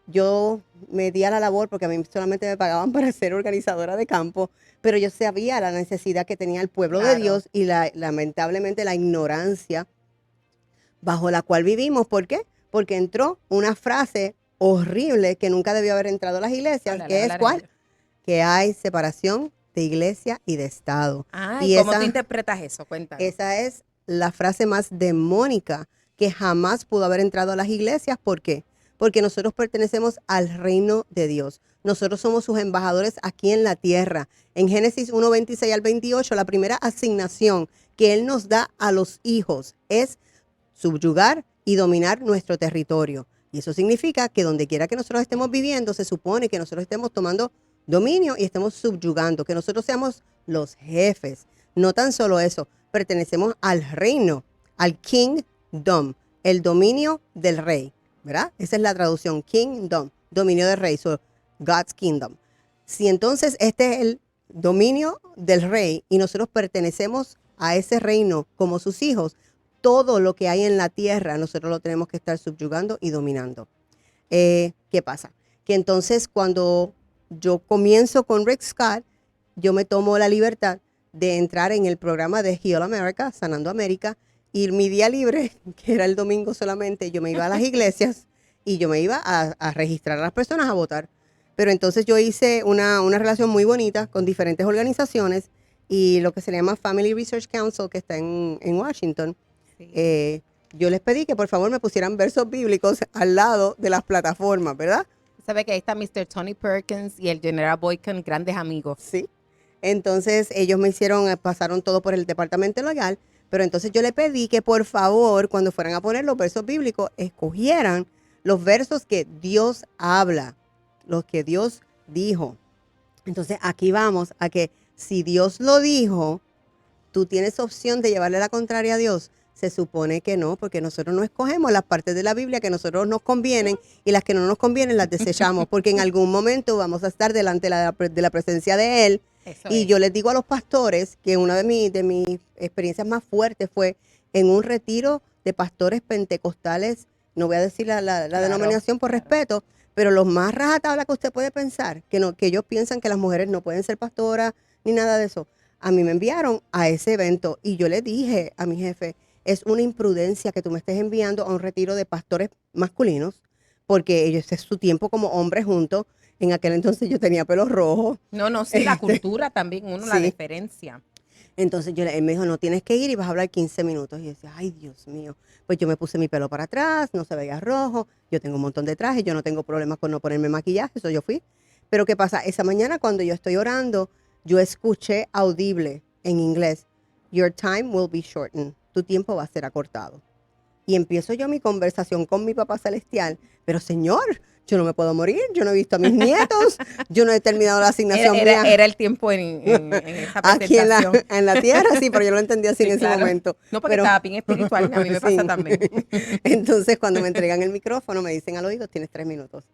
yo me di a la labor porque a mí solamente me pagaban para ser organizadora de campo, pero yo sabía la necesidad que tenía el pueblo de Claro. Dios y lamentablemente la ignorancia bajo la cual vivimos. ¿Por qué? Porque entró una frase horrible que nunca debió haber entrado a las iglesias, Háblale, que es háblale, ¿cuál? háblale. Que hay separación de iglesia y de Estado. Ay, Y ¿cómo esa- tú interpretas eso? Cuéntanos. esa es la frase más demónica que jamás pudo haber entrado a las iglesias. ¿Por qué? Porque nosotros pertenecemos al reino de Dios. Nosotros somos sus embajadores aquí en la tierra. En Génesis 1:26 al 28, la primera asignación que Él nos da a los hijos es subyugar y dominar nuestro territorio. Y eso significa que donde quiera que nosotros estemos viviendo, se supone que nosotros estemos tomando dominio y estemos subyugando, que nosotros seamos los jefes. No tan solo eso, pertenecemos al reino, al kingdom, el dominio del rey, ¿verdad? Esa es la traducción, kingdom, dominio del rey, so God's kingdom. Si entonces este es el dominio del rey y nosotros pertenecemos a ese reino como sus hijos, todo lo que hay en la tierra nosotros lo tenemos que estar subyugando y dominando. ¿Qué pasa? Que entonces cuando yo comienzo con Rick Scott, yo me tomo la libertad de entrar en el programa de Heal America, Sanando América, y mi día libre, que era el domingo solamente, yo me iba a las iglesias y yo me iba a registrar a las personas a votar. Pero entonces yo hice una relación muy bonita con diferentes organizaciones y lo que se llama Family Research Council, que está en Washington. Sí. Yo les pedí que por favor me pusieran versos bíblicos al lado de las plataformas, ¿verdad? Sabe que ahí está Mr. Tony Perkins y el General Boykin, grandes amigos. Sí. Entonces ellos me pasaron todo por el departamento legal, pero entonces yo le pedí que por favor cuando fueran a poner los versos bíblicos, escogieran los versos que Dios habla, los que Dios dijo. Entonces aquí vamos a que si Dios lo dijo, tú tienes opción de llevarle la contraria a Dios. Se supone que no, porque nosotros no escogemos las partes de la Biblia que a nosotros nos convienen y las que no nos convienen las desechamos, porque en algún momento vamos a estar delante de la presencia de Él. Eso Y es. yo les digo a los pastores que una de mis experiencias más fuertes fue en un retiro de pastores pentecostales, no voy a decir la Claro, denominación por claro. respeto, pero los más rajatabla que usted puede pensar, que ellos piensan que las mujeres no pueden ser pastoras ni nada de eso. A mí me enviaron a ese evento y yo le dije a mi jefe, es una imprudencia que tú me estés enviando a un retiro de pastores masculinos, porque ellos es su tiempo como hombres juntos. En aquel entonces yo tenía pelo rojo. No, sí, la Este, cultura también, uno la sí. diferencia. Entonces él me dijo, no tienes que ir y vas a hablar 15 minutos. Y yo decía, ay, Dios mío. Pues yo me puse mi pelo para atrás, no se veía rojo, yo tengo un montón de trajes, yo no tengo problemas con no ponerme maquillaje, eso yo fui. Pero ¿qué pasa? Esa mañana cuando yo estoy orando, yo escuché audible en inglés, your time will be shortened, tu tiempo va a ser acortado. Y empiezo yo mi conversación con mi papá celestial, pero Señor, yo no me puedo morir, yo no he visto a mis nietos, yo no he terminado la asignación mía Era el tiempo en esa aquí en presentación. la tierra, sí, pero yo lo entendí así Sí, en ese claro. momento. No, porque Pero- estaba bien espiritual, a mí me pasa Sí. también. Entonces, cuando me entregan el micrófono, me dicen al oído, tienes 3 minutos.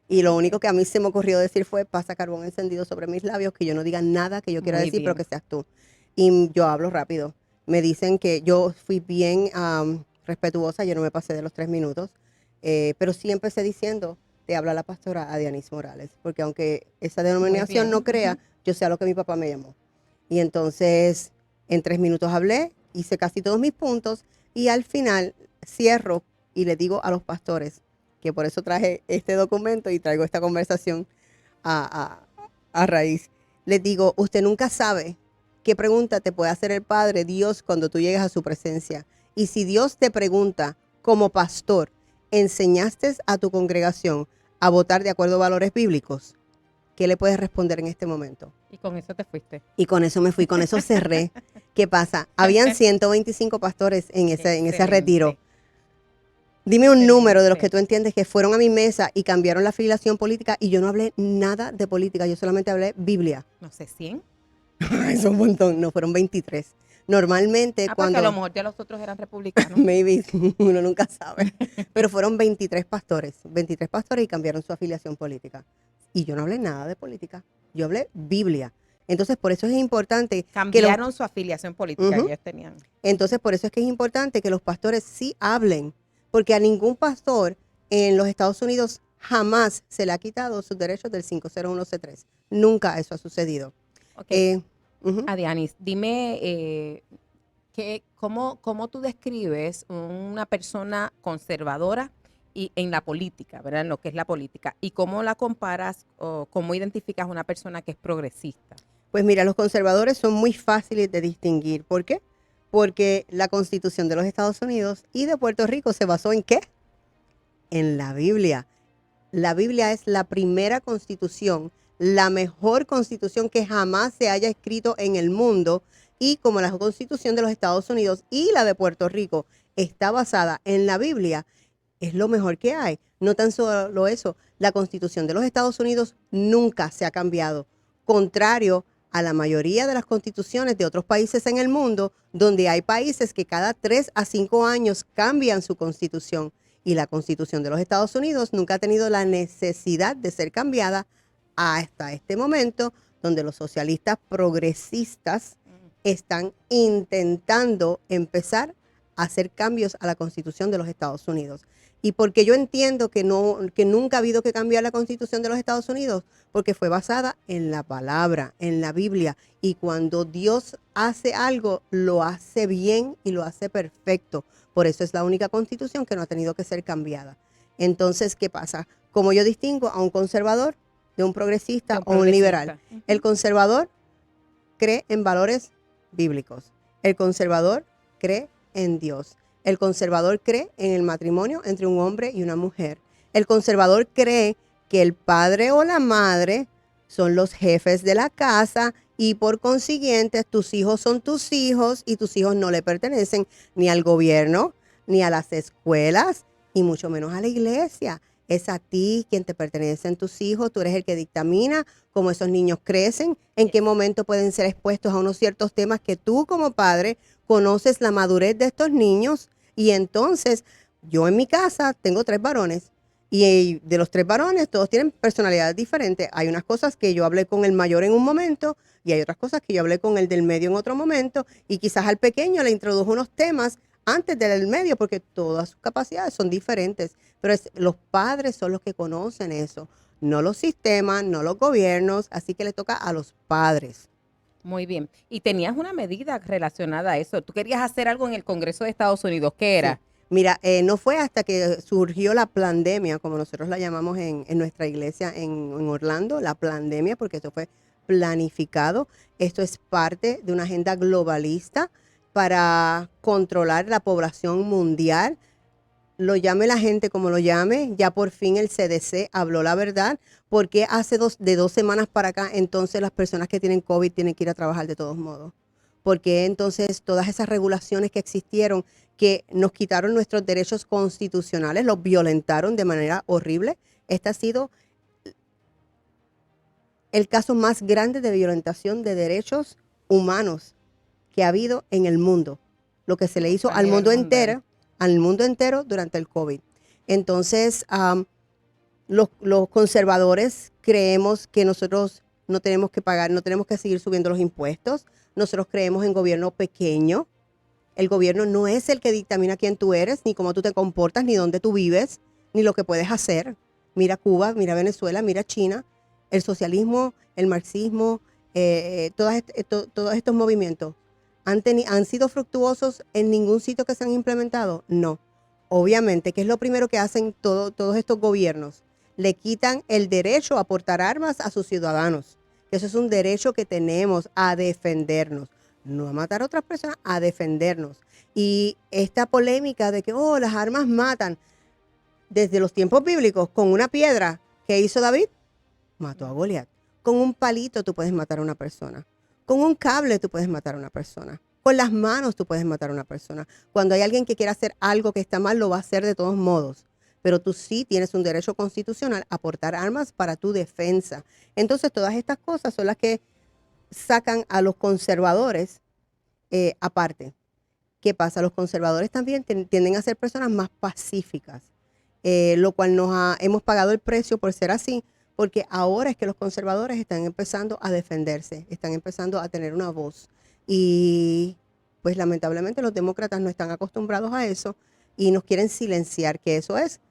Y lo único que a mí se me ocurrió decir fue, pasa carbón encendido sobre mis labios, que yo no diga nada que yo quiera Muy decir, pero bien. que seas tú. Y yo hablo rápido. Me dicen que yo fui bien respetuosa, yo no me pasé de los 3 minutos, pero sí empecé diciendo, te habla la pastora Adianis Morales, porque aunque esa denominación bien. no crea, Ujú. yo sé a lo que mi papá me llamó. Y entonces, en 3 minutos hablé, hice casi todos mis puntos, y al final cierro y le digo a los pastores, que por eso traje este documento y traigo esta conversación a raíz. Les digo, usted nunca sabe qué pregunta te puede hacer el Padre Dios cuando tú llegas a su presencia. Y si Dios te pregunta, como pastor, ¿enseñaste a tu congregación a votar de acuerdo a valores bíblicos? ¿Qué le puedes responder en este momento? Y con eso te fuiste. Y con eso me fui, con eso cerré. ¿Qué pasa? Habían 125 pastores en ese Excelente. retiro. Dime un número de los Excelente. que tú entiendes que fueron a mi mesa y cambiaron la afiliación política y yo no hablé nada de política, yo solamente hablé Biblia. No sé, 100. Es un montón, no, fueron 23. Normalmente Porque cuando... a lo mejor ya los otros eran republicanos. Maybe, uno nunca sabe. Pero fueron 23 pastores y cambiaron su afiliación política. Y yo no hablé nada de política, yo hablé Biblia. Entonces, por eso es importante que Cambiaron su afiliación política. Ujú. Ellos tenían. entonces, por eso es que es importante que los pastores sí hablen, porque a ningún pastor en los Estados Unidos jamás se le ha quitado sus derechos del 501c3. Nunca eso ha sucedido. Ok. Ujú. Adianis, dime cómo tú describes una persona conservadora y en la política, ¿verdad? En lo que es la política. ¿Y cómo la comparas o cómo identificas una persona que es progresista? Pues mira, los conservadores son muy fáciles de distinguir. ¿Por qué? Porque la Constitución de los Estados Unidos y de Puerto Rico se basó ¿en qué? En la Biblia. La Biblia es la primera constitución, la mejor constitución que jamás se haya escrito en el mundo. Y como la Constitución de los Estados Unidos y la de Puerto Rico está basada en la Biblia, es lo mejor que hay. No tan solo eso, la Constitución de los Estados Unidos nunca se ha cambiado. Contrario a la mayoría de las constituciones de otros países en el mundo, donde hay países que cada 3 a 5 años cambian su constitución. Y la Constitución de los Estados Unidos nunca ha tenido la necesidad de ser cambiada hasta este momento, donde los socialistas progresistas están intentando empezar a hacer cambios a la Constitución de los Estados Unidos. Y porque yo entiendo que nunca ha habido que cambiar la Constitución de los Estados Unidos, porque fue basada en la palabra, en la Biblia. Y cuando Dios hace algo, lo hace bien y lo hace perfecto. Por eso es la única Constitución que no ha tenido que ser cambiada. Entonces, ¿qué pasa? ¿Cómo yo distingo a un conservador de un progresista o un liberal? Ujú. El conservador cree en valores bíblicos. El conservador cree en Dios. El conservador cree en el matrimonio entre un hombre y una mujer. El conservador cree que el padre o la madre son los jefes de la casa y por consiguiente tus hijos son tus hijos y tus hijos no le pertenecen ni al gobierno, ni a las escuelas, y mucho menos a la iglesia. Es a ti quien te pertenecen tus hijos, tú eres el que dictamina cómo esos niños crecen, en qué momento pueden ser expuestos a unos ciertos temas que tú como padre conoces la madurez de estos niños. Y entonces yo en mi casa tengo 3 varones y de los 3 varones todos tienen personalidades diferentes. Hay unas cosas que yo hablé con el mayor en un momento y hay otras cosas que yo hablé con el del medio en otro momento, y quizás al pequeño le introdujo unos temas antes del medio porque todas sus capacidades son diferentes. Pero los padres son los que conocen eso, no los sistemas, no los gobiernos, así que le toca a los padres. Muy bien. Y tenías una medida relacionada a eso. Tú querías hacer algo en el Congreso de Estados Unidos. ¿Qué era? Sí. Mira, no fue hasta que surgió la pandemia, como nosotros la llamamos en nuestra iglesia en Orlando, la pandemia, porque esto fue planificado. Esto es parte de una agenda globalista para controlar la población mundial. Lo llame la gente como lo llame, ya por fin el CDC habló la verdad, porque hace 2 semanas para acá, entonces las personas que tienen COVID tienen que ir a trabajar de todos modos. Porque entonces todas esas regulaciones que existieron, que nos quitaron nuestros derechos constitucionales, los violentaron de manera horrible. Este ha sido el caso más grande de violentación de derechos humanos que ha habido en el mundo. Lo que se le hizo A al nivel mundo mundial. entero, al mundo entero durante el COVID. Entonces, los conservadores creemos que nosotros no tenemos que pagar, no tenemos que seguir subiendo los impuestos. Nosotros creemos en gobierno pequeño. El gobierno no es el que dictamina quién tú eres, ni cómo tú te comportas, ni dónde tú vives, ni lo que puedes hacer. Mira Cuba, mira Venezuela, mira China. El socialismo, el marxismo, todos estos movimientos ¿han sido fructuosos en ningún sitio que se han implementado? No. Obviamente, ¿qué es lo primero que hacen todos estos gobiernos? Le quitan el derecho a portar armas a sus ciudadanos. Eso es un derecho que tenemos a defendernos. No a matar a otras personas, a defendernos. Y esta polémica de que, las armas matan, desde los tiempos bíblicos, con una piedra, ¿qué hizo David? Mató a Goliat. Con un palito tú puedes matar a una persona. Con un cable tú puedes matar a una persona. Con las manos tú puedes matar a una persona. Cuando hay alguien que quiera hacer algo que está mal, lo va a hacer de todos modos. Pero tú sí tienes un derecho constitucional a portar armas para tu defensa. Entonces, todas estas cosas son las que sacan a los conservadores aparte. ¿Qué pasa? Los conservadores también tienden a ser personas más pacíficas, lo cual hemos pagado el precio por ser así, porque ahora es que los conservadores están empezando a defenderse, están empezando a tener una voz. Y pues lamentablemente los demócratas no están acostumbrados a eso y nos quieren silenciar, que eso es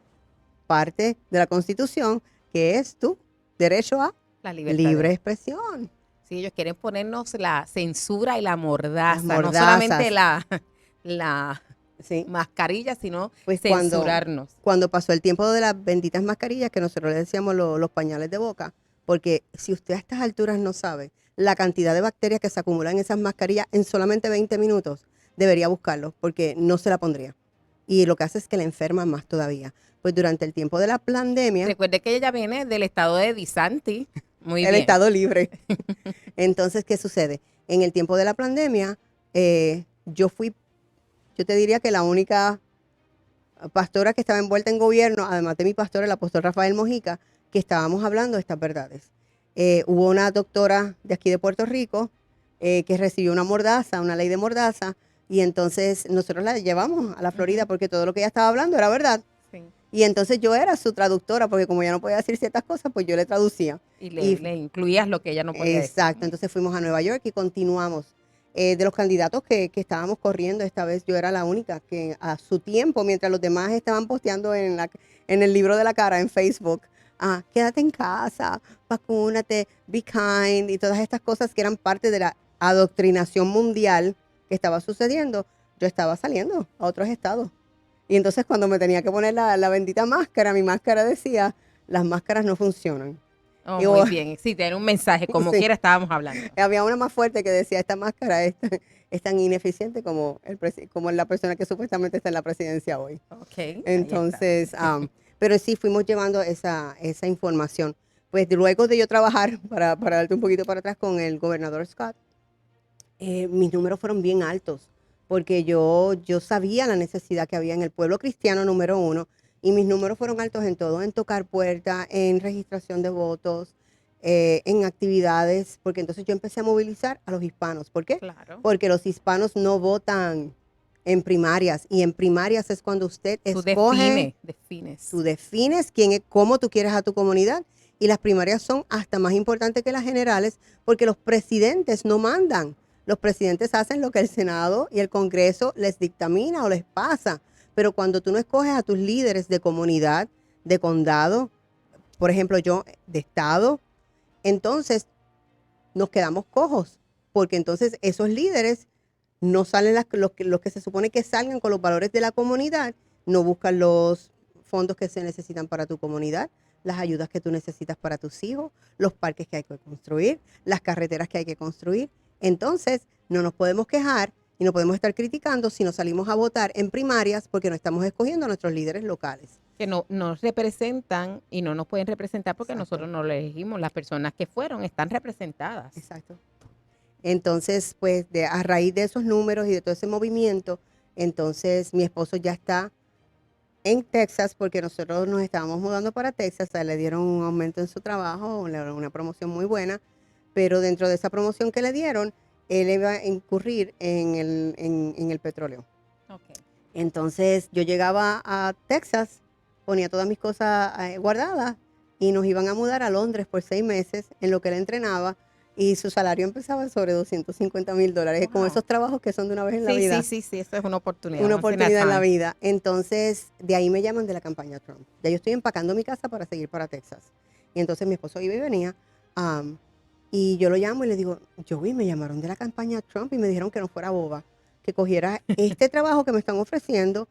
parte de la Constitución, que es tu derecho a La libertad libre expresión. Sí, ellos quieren ponernos la censura y la mordaza, Las no solamente mordazas. la Sí. mascarilla, sino Pues censurarnos. cuando pasó el tiempo de las benditas mascarillas, que nosotros le decíamos los pañales de boca, porque si usted a estas alturas no sabe la cantidad de bacterias que se acumulan en esas mascarillas en solamente 20 minutos, debería buscarlo, porque no se la pondría. Y lo que hace es que la enferma más todavía. Pues durante el tiempo de la pandemia, Recuerde que ella viene del estado de DeSantis. Muy el bien. estado libre. Entonces, ¿qué sucede? En el tiempo de la pandemia, yo te diría que la única pastora que estaba envuelta en gobierno, además de mi pastor, el apóstol Rafael Mojica, que estábamos hablando de estas verdades. Hubo una doctora de aquí de Puerto Rico que recibió una mordaza, una ley de mordaza, y entonces nosotros la llevamos a la Florida porque todo lo que ella estaba hablando era verdad. Sí. Y entonces yo era su traductora, porque como ella no podía decir ciertas cosas, pues yo le traducía. Y le incluías lo que ella no podía Exacto, entonces fuimos a Nueva York y continuamos. De los candidatos que estábamos corriendo, esta vez yo era la única que a su tiempo, mientras los demás estaban posteando en el libro de la cara, en Facebook, quédate en casa, vacúnate, be kind, y todas estas cosas que eran parte de la adoctrinación mundial que estaba sucediendo, yo estaba saliendo a otros estados. Y entonces cuando me tenía que poner la bendita máscara, mi máscara decía, las máscaras no funcionan. Oh, Digo, muy bien, sí, tiene un mensaje, como Sí. quiera estábamos hablando. Había una más fuerte que decía, esta máscara es tan ineficiente como la persona que supuestamente está en la presidencia hoy. Ok, ahí está. Entonces, pero sí, fuimos llevando esa información. Pues luego de yo trabajar, para darte un poquito para atrás con el gobernador Scott, mis números fueron bien altos, porque yo sabía la necesidad que había en el pueblo cristiano, número uno, y mis números fueron altos en todo, en tocar puertas, en registración de votos, en actividades, porque entonces yo empecé a movilizar a los hispanos. ¿Por qué? Claro. Porque los hispanos no votan en primarias, y en primarias es cuando usted Tú escoge, defines. tú defines cómo tú quieres a tu comunidad, y las primarias son hasta más importantes que las generales, porque los presidentes no mandan. Los presidentes hacen lo que el Senado y el Congreso les dictamina o les pasa. Pero cuando tú no escoges a tus líderes de comunidad, de condado, por ejemplo yo, de estado, entonces nos quedamos cojos, porque entonces esos líderes no salen los que se supone que salgan con los valores de la comunidad, no buscan los fondos que se necesitan para tu comunidad, las ayudas que tú necesitas para tus hijos, los parques que hay que construir, las carreteras que hay que construir. Entonces, no nos podemos quejar y no podemos estar criticando si no salimos a votar en primarias porque no estamos escogiendo a nuestros líderes locales. Que no nos representan y no nos pueden representar porque Exacto. nosotros no lo elegimos. Las personas que fueron están representadas. Exacto. Entonces, pues a raíz de esos números y de todo ese movimiento, entonces mi esposo ya está en Texas porque nosotros nos estábamos mudando para Texas, a él le dieron un aumento en su trabajo, le dieron una promoción muy buena, pero dentro de esa promoción que le dieron, él iba a incurrir en el petróleo. Okay. Entonces yo llegaba a Texas, ponía todas mis cosas guardadas y nos iban a mudar a Londres por 6 meses en lo que él entrenaba y su salario empezaba sobre $250,000. Es como Wow. esos trabajos que son de una vez en la vida. Sí, eso es una oportunidad. Una once in a oportunidad en la time. vida. Entonces, de ahí me llaman de la campaña Trump. Ya yo estoy empacando mi casa para seguir para Texas. Y entonces mi esposo iba y venía. Y yo lo llamo y le digo, Joey, me llamaron de la campaña Trump y me dijeron que no fuera boba, que cogiera este trabajo que me están ofreciendo,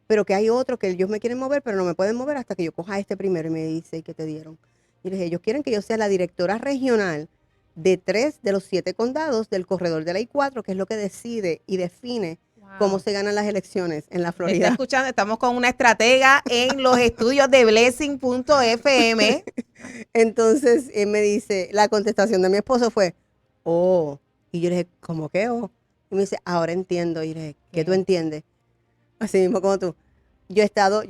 pero que hay otro que ellos me quieren mover, pero no me pueden mover hasta que yo coja este primero. Y me dice, ¿y qué te dieron? Y le dije, ellos quieren que yo sea la directora regional de 3 de los 7 condados del corredor de la I-4, que es lo que decide y define cómo se ganan las elecciones en la Está Florida. escuchando, estamos con una estratega en los estudios de Blessing.fm. Entonces él me dice, la contestación de mi esposo fue, oh. Y yo le dije, ¿cómo que oh? Y me dice, ahora entiendo. Y le dije, ¿qué tú ¿Qué? entiendes? Así mismo como tú. Yo he estado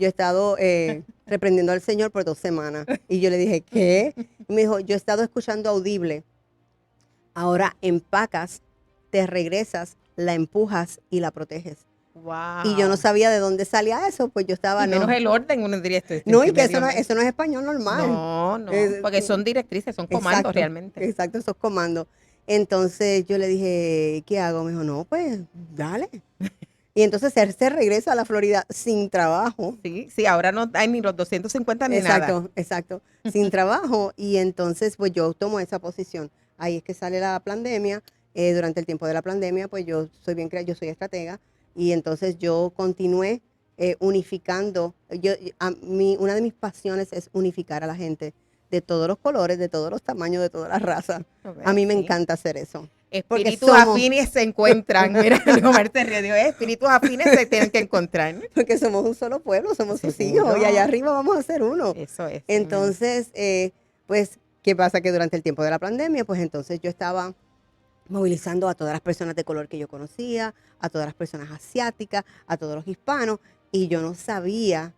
reprendiendo al Señor por 2 semanas. Y yo le dije, ¿qué? Y me dijo, yo he estado escuchando audible. Ahora empacas, te regresas, la empujas y la proteges. Wow. Y yo no sabía de dónde salía eso, pues yo estaba, Y menos no. el orden, uno diría esto. No, y que eso no es español normal. No, Es- porque son directrices, son comandos Exacto, realmente. exacto, esos comandos. Entonces yo le dije, ¿qué hago? Me dijo, no, pues dale. Y entonces él se regresa a la Florida sin trabajo. Sí, sí, ahora no hay ni los 250 ni nada. Exacto, exacto, sin trabajo. Y entonces pues yo tomo esa posición. Ahí es que sale la pandemia. Durante el tiempo de la pandemia, pues yo soy yo soy estratega. Y entonces yo continué unificando. Una de mis pasiones es unificar a la gente de todos los colores, de todos los tamaños, de todas las razas. A mí me Sí. encanta hacer eso. Porque Espíritus somos, afines se encuentran. Mira, Omar se rió, dijo, espíritus afines se tienen que encontrar. porque somos un solo pueblo, somos sus Seguro. hijos. Y allá arriba vamos a ser uno. Eso es. Entonces, pues, ¿qué pasa? Que durante el tiempo de la pandemia, pues entonces yo estaba movilizando a todas las personas de color que yo conocía, a todas las personas asiáticas, a todos los hispanos, y yo no sabía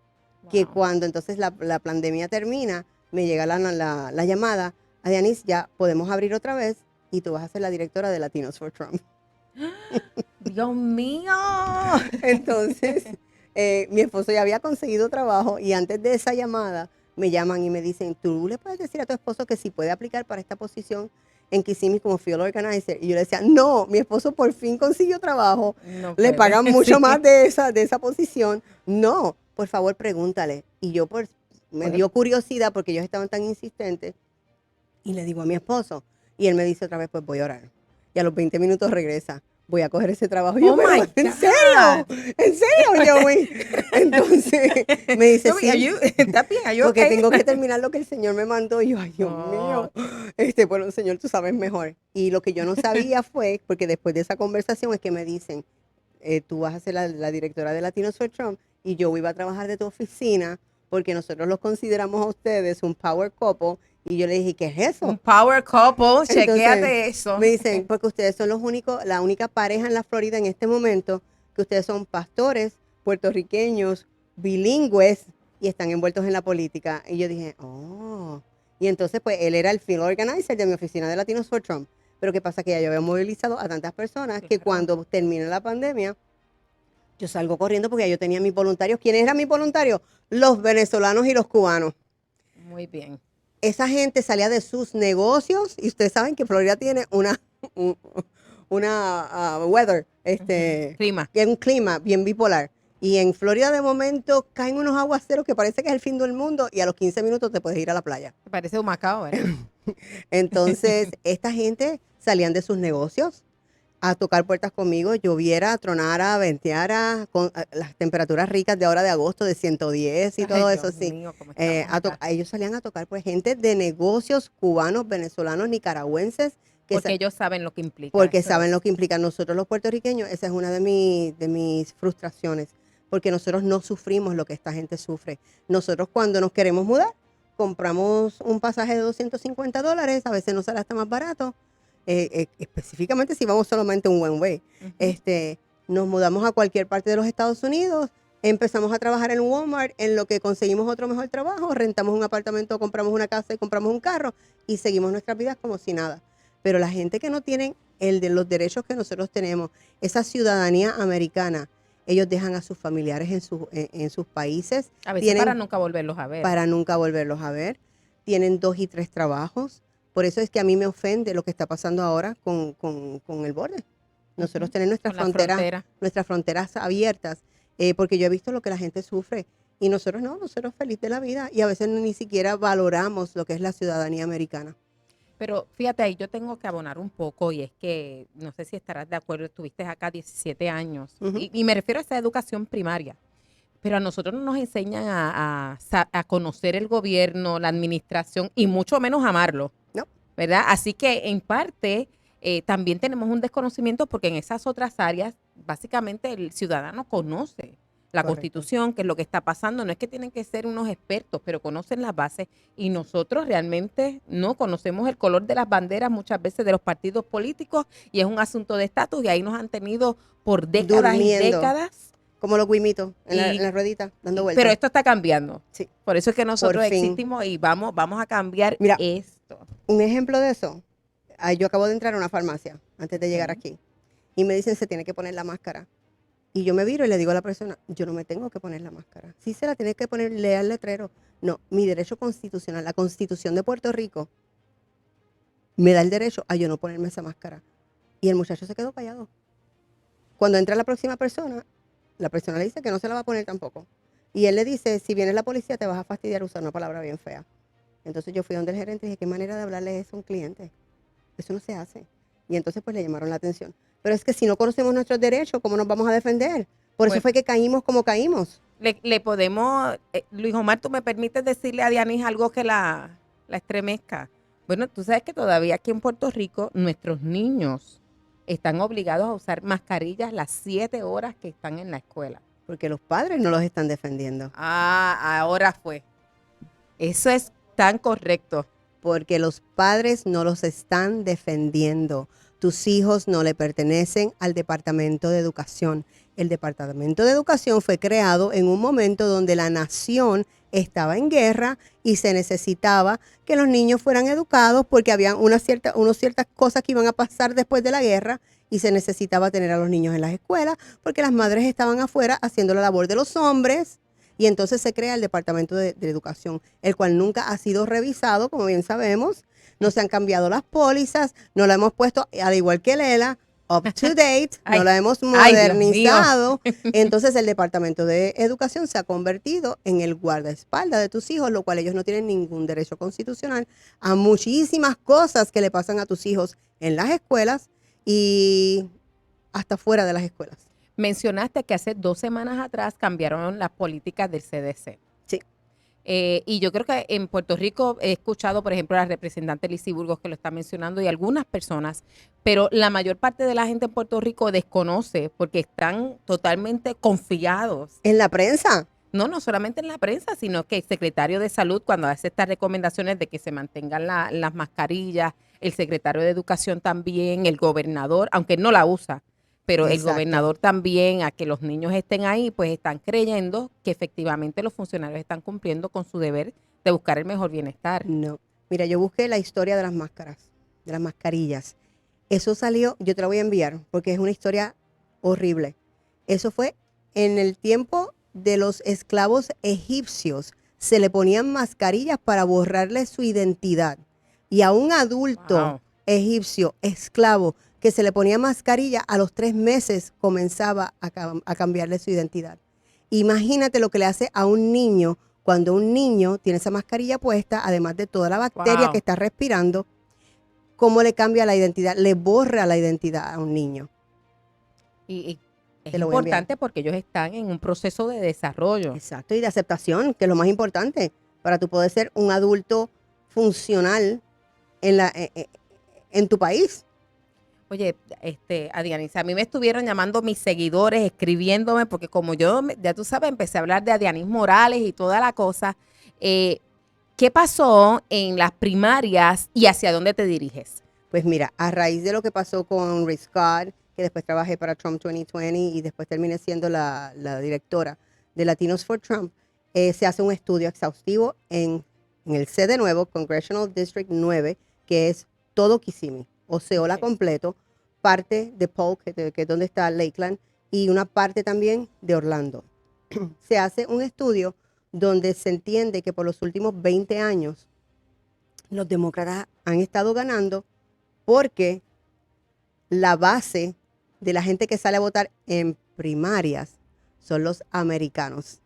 que Wow. cuando entonces la pandemia termina, me llega la llamada, a Dianis, ya podemos abrir otra vez y tú vas a ser la directora de Latinos for Trump. Dios mío. Entonces, mi esposo ya había conseguido trabajo y antes de esa llamada me llaman y me dicen, ¿tú le puedes decir a tu esposo que si puede aplicar para esta posición en Kissimmee como Field Organizer? Y yo le decía, no, mi esposo por fin consiguió trabajo, No le puede. pagan mucho Sí. más de esa posición. No, por favor, pregúntale. Y yo me Bueno. dio curiosidad porque ellos estaban tan insistentes y le digo a mi esposo y él me dice otra vez, pues voy a orar. Y a los 20 minutos regresa. Voy a coger ese trabajo. Y yo, Oh pero, my ¿en God. serio? ¿En serio, Joey? Entonces me dice, Joey, are sí, you- ¿Estás bien? Are you porque okay? tengo que terminar lo que el Señor me mandó. Y yo, ay, Dios mío. Bueno, Señor, tú sabes mejor. Y lo que yo no sabía fue, porque después de esa conversación es que me dicen, tú vas a ser la directora de Latinos for Trump y yo iba a trabajar de tu oficina porque nosotros los consideramos a ustedes un power couple. Y yo le dije, ¿qué es eso? Un power couple, chequéate Entonces, eso. me dicen, porque ustedes son la única pareja en la Florida en este momento, que ustedes son pastores puertorriqueños, bilingües, y están envueltos en la política. Y yo dije, oh. Y entonces, pues, él era el field organizer de mi oficina de Latinos for Trump. Pero ¿qué pasa? Que ya yo había movilizado a tantas personas que Claro. cuando termine la pandemia, yo salgo corriendo porque ya yo tenía mis voluntarios. ¿Quiénes eran mis voluntarios? Los venezolanos y los cubanos. Muy bien. Esa gente salía de sus negocios y ustedes saben que Florida tiene una weather, Clima. que es un clima bien bipolar. Y en Florida de momento caen unos aguaceros que parece que es el fin del mundo y a los 15 minutos te puedes ir a la playa. Te parece un Macao, ¿verdad? Entonces, esta gente salían de sus negocios a tocar puertas conmigo, lloviera, tronara, venteara, con las temperaturas ricas de ahora de agosto de 110 y todo Ay, eso, Dios sí. mío, cómo estamos acá. Ellos salían a tocar pues gente de negocios cubanos, venezolanos, nicaragüenses, que Porque ellos saben lo que implica. porque eso saben es. lo que implica nosotros los puertorriqueños. Esa es una de mis frustraciones, porque nosotros no sufrimos lo que esta gente sufre. Nosotros cuando nos queremos mudar, compramos un pasaje de $250, a veces nos sale hasta más barato, específicamente si vamos solamente un one way. Ujú. Nos mudamos a cualquier parte de los Estados Unidos, empezamos a trabajar en Walmart, en lo que conseguimos otro mejor trabajo, rentamos un apartamento, compramos una casa y compramos un carro y seguimos nuestras vidas como si nada. Pero la gente que no tienen los derechos que nosotros tenemos, esa ciudadanía americana, ellos dejan a sus familiares en sus países. A veces tienen para nunca volverlos a ver. para nunca volverlos a ver. Tienen 2 y 3 trabajos. Por eso es que a mí me ofende lo que está pasando ahora con el borde. Nosotros Ujú. tenemos Con la frontera. nuestras fronteras abiertas, porque yo he visto lo que la gente sufre y nosotros no, nosotros feliz de la vida y a veces ni siquiera valoramos lo que es la ciudadanía americana. Pero fíjate, ahí yo tengo que abonar un poco y es que, no sé si estarás de acuerdo, estuviste acá 17 años Ujú. y me refiero a esa educación primaria, pero a nosotros no nos enseñan a conocer el gobierno, la administración y mucho menos amarlo, No. ¿verdad? Así que en parte también tenemos un desconocimiento porque en esas otras áreas básicamente el ciudadano conoce la Correcto. Constitución, qué es lo que está pasando. No es que tienen que ser unos expertos, pero conocen las bases y nosotros realmente no conocemos el color de las banderas muchas veces de los partidos políticos y es un asunto de estatus y ahí nos han tenido por décadas y Durmiendo. décadas. Como los guimitos en Y- la ruedita, dando vueltas. Pero esto está cambiando. Sí. Por eso es que nosotros fin. existimos y vamos a cambiar Mira, esto. Un ejemplo de eso, yo acabo de entrar a una farmacia antes de llegar Ok. aquí y me dicen se tiene que poner la máscara. Y yo me viro y le digo a la persona, yo no me tengo que poner la máscara. Si se la tiene que poner, lea el letrero. No, mi derecho constitucional, la Constitución de Puerto Rico, me da el derecho a yo no ponerme esa máscara. Y el muchacho se quedó callado. Cuando entra la próxima persona, la persona le dice que no se la va a poner tampoco. Y él le dice, si viene la policía te vas a fastidiar, usar una palabra bien fea. Entonces yo fui donde el gerente y dije, ¿qué manera de hablarle eso a un cliente? Eso no se hace. Y entonces pues le llamaron la atención. Pero es que si no conocemos nuestros derechos, ¿cómo nos vamos a defender? Por eso Bueno. fue que caímos como caímos. Le podemos, Luis Omar, ¿tú me permites decirle a Dianis algo que la estremezca? Bueno, tú sabes que todavía aquí en Puerto Rico nuestros niños están obligados a usar mascarillas las 7 horas que están en la escuela. Porque los padres no los están defendiendo. Ah, ahora fue. Eso es tan correcto. Porque los padres no los están defendiendo. Tus hijos no le pertenecen al Departamento de Educación. El Departamento de Educación fue creado en un momento donde la nación estaba en guerra y se necesitaba que los niños fueran educados porque había unas ciertas cosas que iban a pasar después de la guerra y se necesitaba tener a los niños en las escuelas porque las madres estaban afuera haciendo la labor de los hombres. Y entonces se crea el Departamento de Educación, el cual nunca ha sido revisado, como bien sabemos. No se han cambiado las pólizas, no la hemos puesto, al igual que Lela, up to date, Ay, no la hemos ay, Dios mío. modernizado. Entonces el Departamento de Educación se ha convertido en el guardaespaldas de tus hijos, lo cual ellos no tienen ningún derecho constitucional a muchísimas cosas que le pasan a tus hijos en las escuelas y hasta fuera de las escuelas. Mencionaste que hace 2 semanas atrás cambiaron las políticas del CDC. Sí. Y yo creo que en Puerto Rico he escuchado, por ejemplo, a la representante Lizy Burgos que lo está mencionando y algunas personas, pero la mayor parte de la gente en Puerto Rico desconoce porque están totalmente confiados. En la prensa. No solamente en la prensa, sino que el secretario de Salud, cuando hace estas recomendaciones de que se mantengan las mascarillas, el secretario de Educación también, el gobernador, aunque no la usa, pero el Exacto. gobernador también, a que los niños estén ahí, pues están creyendo que efectivamente los funcionarios están cumpliendo con su deber de buscar el mejor bienestar. No. Mira, yo busqué la historia de las máscaras, de las mascarillas. Eso salió, yo te la voy a enviar, porque es una historia horrible. Eso fue en el tiempo de los esclavos egipcios. Se le ponían mascarillas para borrarle su identidad. Y a un adulto Wow. egipcio, esclavo, que se le ponía mascarilla, a los 3 meses comenzaba a cambiarle su identidad. Imagínate lo que le hace a un niño cuando un niño tiene esa mascarilla puesta, además de toda la bacteria Wow. que está respirando, cómo le cambia la identidad, le borra la identidad a un niño. Y es Te lo voy a enviar. importante porque ellos están en un proceso de desarrollo. Exacto, y de aceptación, que es lo más importante, para tú poder ser un adulto funcional en tu país. Oye, Adianis, a mí me estuvieron llamando mis seguidores, escribiéndome, porque como yo, ya tú sabes, empecé a hablar de Adianis Morales y toda la cosa. ¿Qué pasó en las primarias y hacia dónde te diriges? Pues mira, a raíz de lo que pasó con Rick Scott, que después trabajé para Trump 2020 y después terminé siendo la directora de Latinos for Trump, se hace un estudio exhaustivo en el C de nuevo, Congressional District 9, que es todo Kissimmee, Osceola Ok. completo, parte de Polk, que es donde está Lakeland, y una parte también de Orlando. Se hace un estudio donde se entiende que por los últimos 20 años los demócratas han estado ganando porque la base de la gente que sale a votar en primarias son los americanos.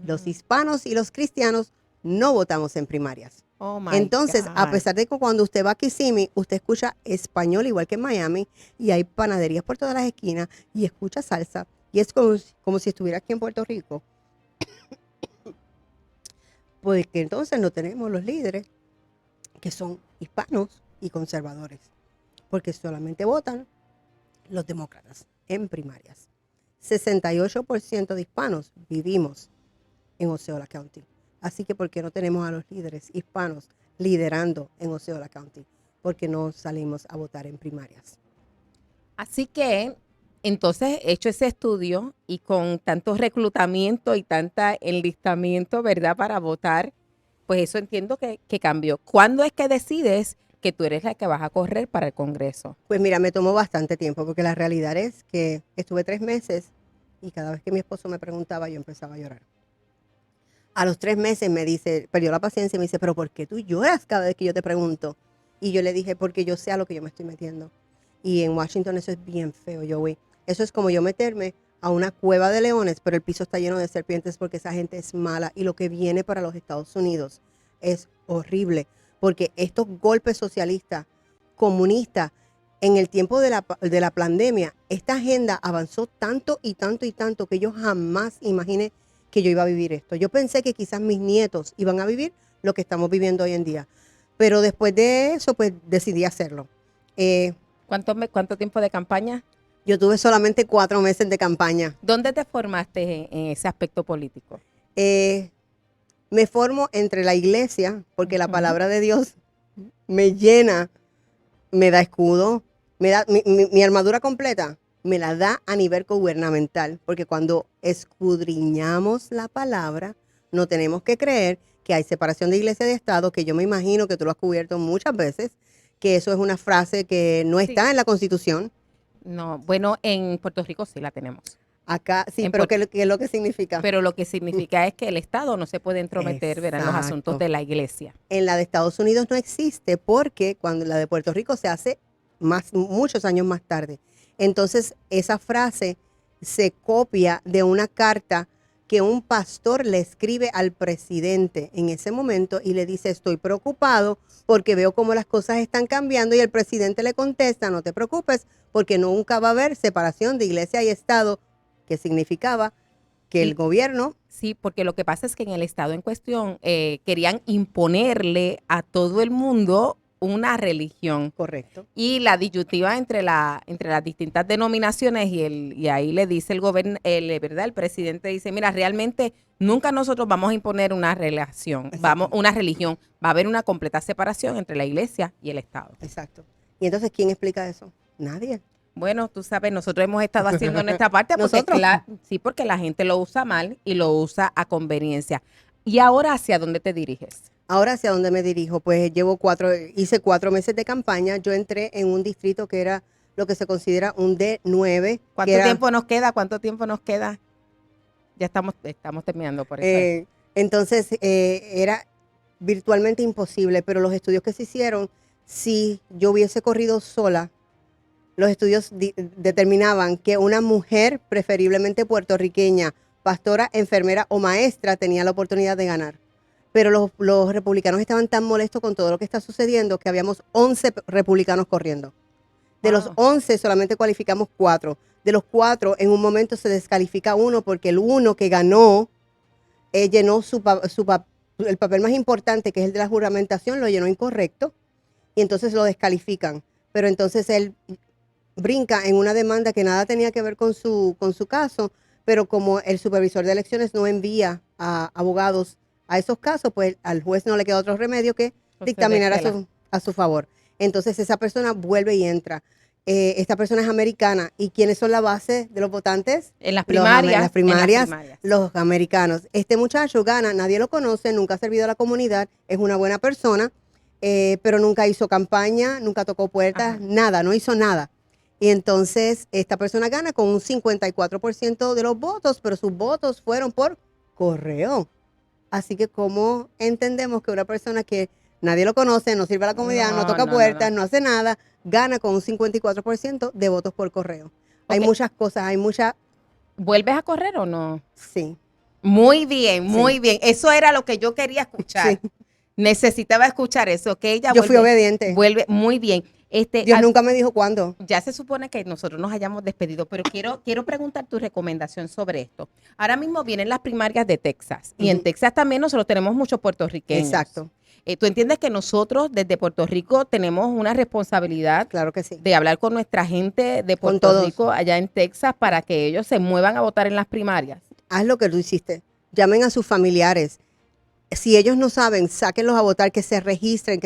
Los hispanos y los cristianos no votamos en primarias. Oh, my Entonces, a God. pesar de que cuando usted va a Kissimmee, usted escucha español igual que en Miami y hay panaderías por todas las esquinas y escucha salsa y es como si estuviera aquí en Puerto Rico. Pues que entonces no tenemos los líderes que son hispanos y conservadores, porque solamente votan los demócratas en primarias. 68% de hispanos vivimos en Osceola County. Así que, ¿por qué no tenemos a los líderes hispanos liderando en Osceola County? Porque no salimos a votar en primarias. Así que, entonces, hecho ese estudio y con tanto reclutamiento y tanta enlistamiento, ¿verdad?, para votar, pues eso entiendo que cambió. ¿Cuándo es que decides que tú eres la que vas a correr para el Congreso? Pues mira, me tomó bastante tiempo, porque la realidad es que estuve 3 meses y cada vez que mi esposo me preguntaba, yo empezaba a llorar. A los 3 meses me dice, perdió la paciencia y me dice, pero ¿por qué tú lloras cada vez que yo te pregunto? Y yo le dije, porque yo sé a lo que yo me estoy metiendo. Y en Washington eso es bien feo, Joey. Eso es como yo meterme a una cueva de leones, pero el piso está lleno de serpientes porque esa gente es mala. Y lo que viene para los Estados Unidos es horrible, porque estos golpes socialistas, comunistas, en el tiempo de la pandemia, esta agenda avanzó tanto y tanto y tanto que yo jamás imaginé que yo iba a vivir esto. Yo pensé que quizás mis nietos iban a vivir lo que estamos viviendo hoy en día. Pero después de eso, pues decidí hacerlo. ¿Cuánto tiempo de campaña? Yo tuve solamente 4 meses de campaña. ¿Dónde te formaste en ese aspecto político? Me formo entre la iglesia, porque la palabra de Dios me llena, me da escudo, me da mi armadura completa, me la da a nivel gubernamental, porque cuando escudriñamos la palabra, no tenemos que creer que hay separación de iglesia y de Estado, que yo me imagino que tú lo has cubierto muchas veces, que eso es una frase que no está en la Constitución. No, bueno, en Puerto Rico sí la tenemos. Acá, sí, pero ¿qué es lo que significa? Pero lo que significa es que el Estado no se puede entrometer, ¿verdad?, en los asuntos de la iglesia. En la de Estados Unidos no existe porque cuando la de Puerto Rico se hace muchos años más tarde. Entonces, esa frase se copia de una carta que un pastor le escribe al presidente en ese momento y le dice, estoy preocupado porque veo cómo las cosas están cambiando, y el presidente le contesta, no te preocupes porque nunca va a haber separación de iglesia y Estado, que significaba que el gobierno... Sí, porque lo que pasa es que en el estado en cuestión querían imponerle a todo el mundo una religión. Correcto. Y la disyuntiva entre las distintas denominaciones y ahí le dice ¿verdad? El presidente dice, mira, realmente nunca nosotros vamos a imponer una religión, va a haber una completa separación entre la iglesia y el Estado. Exacto. Y entonces, ¿quién explica eso? Nadie. Bueno, tú sabes, nosotros hemos estado haciendo nuestra parte porque la gente lo usa mal y lo usa a conveniencia. ¿Y ahora hacia dónde te diriges? Ahora, ¿hacia dónde me dirijo? Pues hice 4 meses de campaña. Yo entré en un distrito que era lo que se considera un D9. ¿Cuánto tiempo nos queda? Ya estamos terminando por eso. Entonces, era virtualmente imposible, pero los estudios que se hicieron, si yo hubiese corrido sola, los estudios determinaban que una mujer, preferiblemente puertorriqueña, pastora, enfermera o maestra, tenía la oportunidad de ganar. Pero los republicanos estaban tan molestos con todo lo que está sucediendo que habíamos 11 republicanos corriendo. De los 11 solamente cualificamos 4. De los 4, en un momento se descalifica uno porque el uno que ganó llenó el papel más importante, que es el de la juramentación, lo llenó incorrecto y entonces lo descalifican. Pero entonces él brinca en una demanda que nada tenía que ver con su caso, pero como el supervisor de elecciones no envía a abogados a esos casos, pues al juez no le queda otro remedio que dictaminar a su favor. Entonces esa persona vuelve y entra. Esta persona es americana. ¿Y quiénes son la base de los votantes? En las primarias. Los americanos. Este muchacho gana, nadie lo conoce, nunca ha servido a la comunidad, es una buena persona, pero nunca hizo campaña, nunca tocó puertas, nada, no hizo nada. Y entonces esta persona gana con un 54% de los votos, pero sus votos fueron por correo. Así que ¿cómo entendemos que una persona que nadie lo conoce, no sirve a la comunidad, no toca puertas, no hace nada, gana con un 54% de votos por correo? Okay. Hay muchas cosas, ¿Vuelves a correr o no? Sí. Muy bien, muy bien. Eso era lo que yo quería escuchar. Sí. Necesitaba escuchar eso, que ella fui obediente. Vuelve, muy bien. Dios nunca me dijo cuándo. Ya se supone que nosotros nos hayamos despedido, pero quiero preguntar tu recomendación sobre esto. Ahora mismo vienen las primarias de Texas y en Texas también nosotros tenemos muchos puertorriqueños. Exacto. ¿Tú entiendes que nosotros desde Puerto Rico tenemos una responsabilidad Claro que sí. de hablar con nuestra gente de Con Puerto todos. Rico allá en Texas para que ellos se muevan a votar en las primarias? Haz lo que tú hiciste. Llamen a sus familiares. Si ellos no saben, sáquenlos a votar, que se registren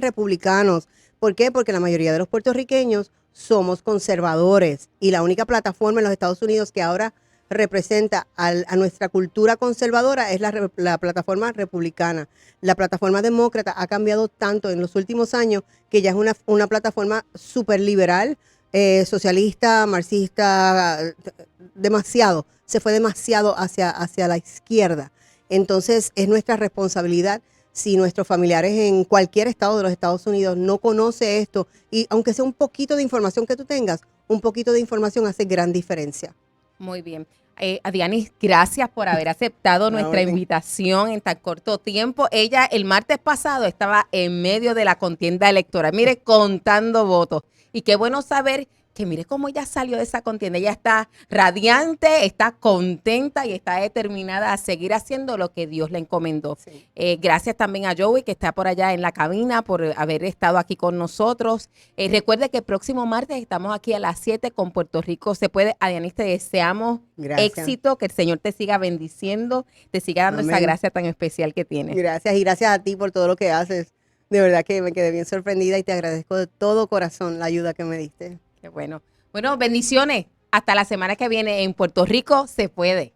republicanos. ¿Por qué? Porque la mayoría de los puertorriqueños somos conservadores y la única plataforma en los Estados Unidos que ahora representa a nuestra cultura conservadora es la plataforma republicana. La plataforma demócrata ha cambiado tanto en los últimos años que ya es una plataforma súper liberal, socialista, marxista, demasiado. Se fue demasiado hacia la izquierda. Entonces es nuestra responsabilidad, si nuestros familiares en cualquier estado de los Estados Unidos no conoce esto, y aunque sea un poquito de información que tú tengas, un poquito de información hace gran diferencia. Muy bien. Adianis, gracias por haber aceptado nuestra invitación en tan corto tiempo. Ella el martes pasado estaba en medio de la contienda electoral, mire, contando votos. Y qué bueno saber que mire cómo ella salió de esa contienda. Ella está radiante, está contenta y está determinada a seguir haciendo lo que Dios le encomendó. Sí. Gracias también a Joey, que está por allá en la cabina, por haber estado aquí con nosotros. Recuerde que el próximo martes estamos aquí a las 7 con Puerto Rico Se Puede. Adianis, te deseamos éxito, que el Señor te siga bendiciendo, te siga dando esa gracia tan especial que tienes. Gracias, y gracias a ti por todo lo que haces. De verdad que me quedé bien sorprendida y te agradezco de todo corazón la ayuda que me diste. Qué bueno. Bueno, bendiciones. Hasta la semana que viene en Puerto Rico Se Puede.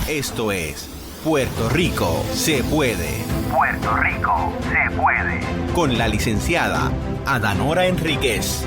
Esto es Puerto Rico Se Puede. Puerto Rico Se Puede. Con la licenciada Adanora Enríquez.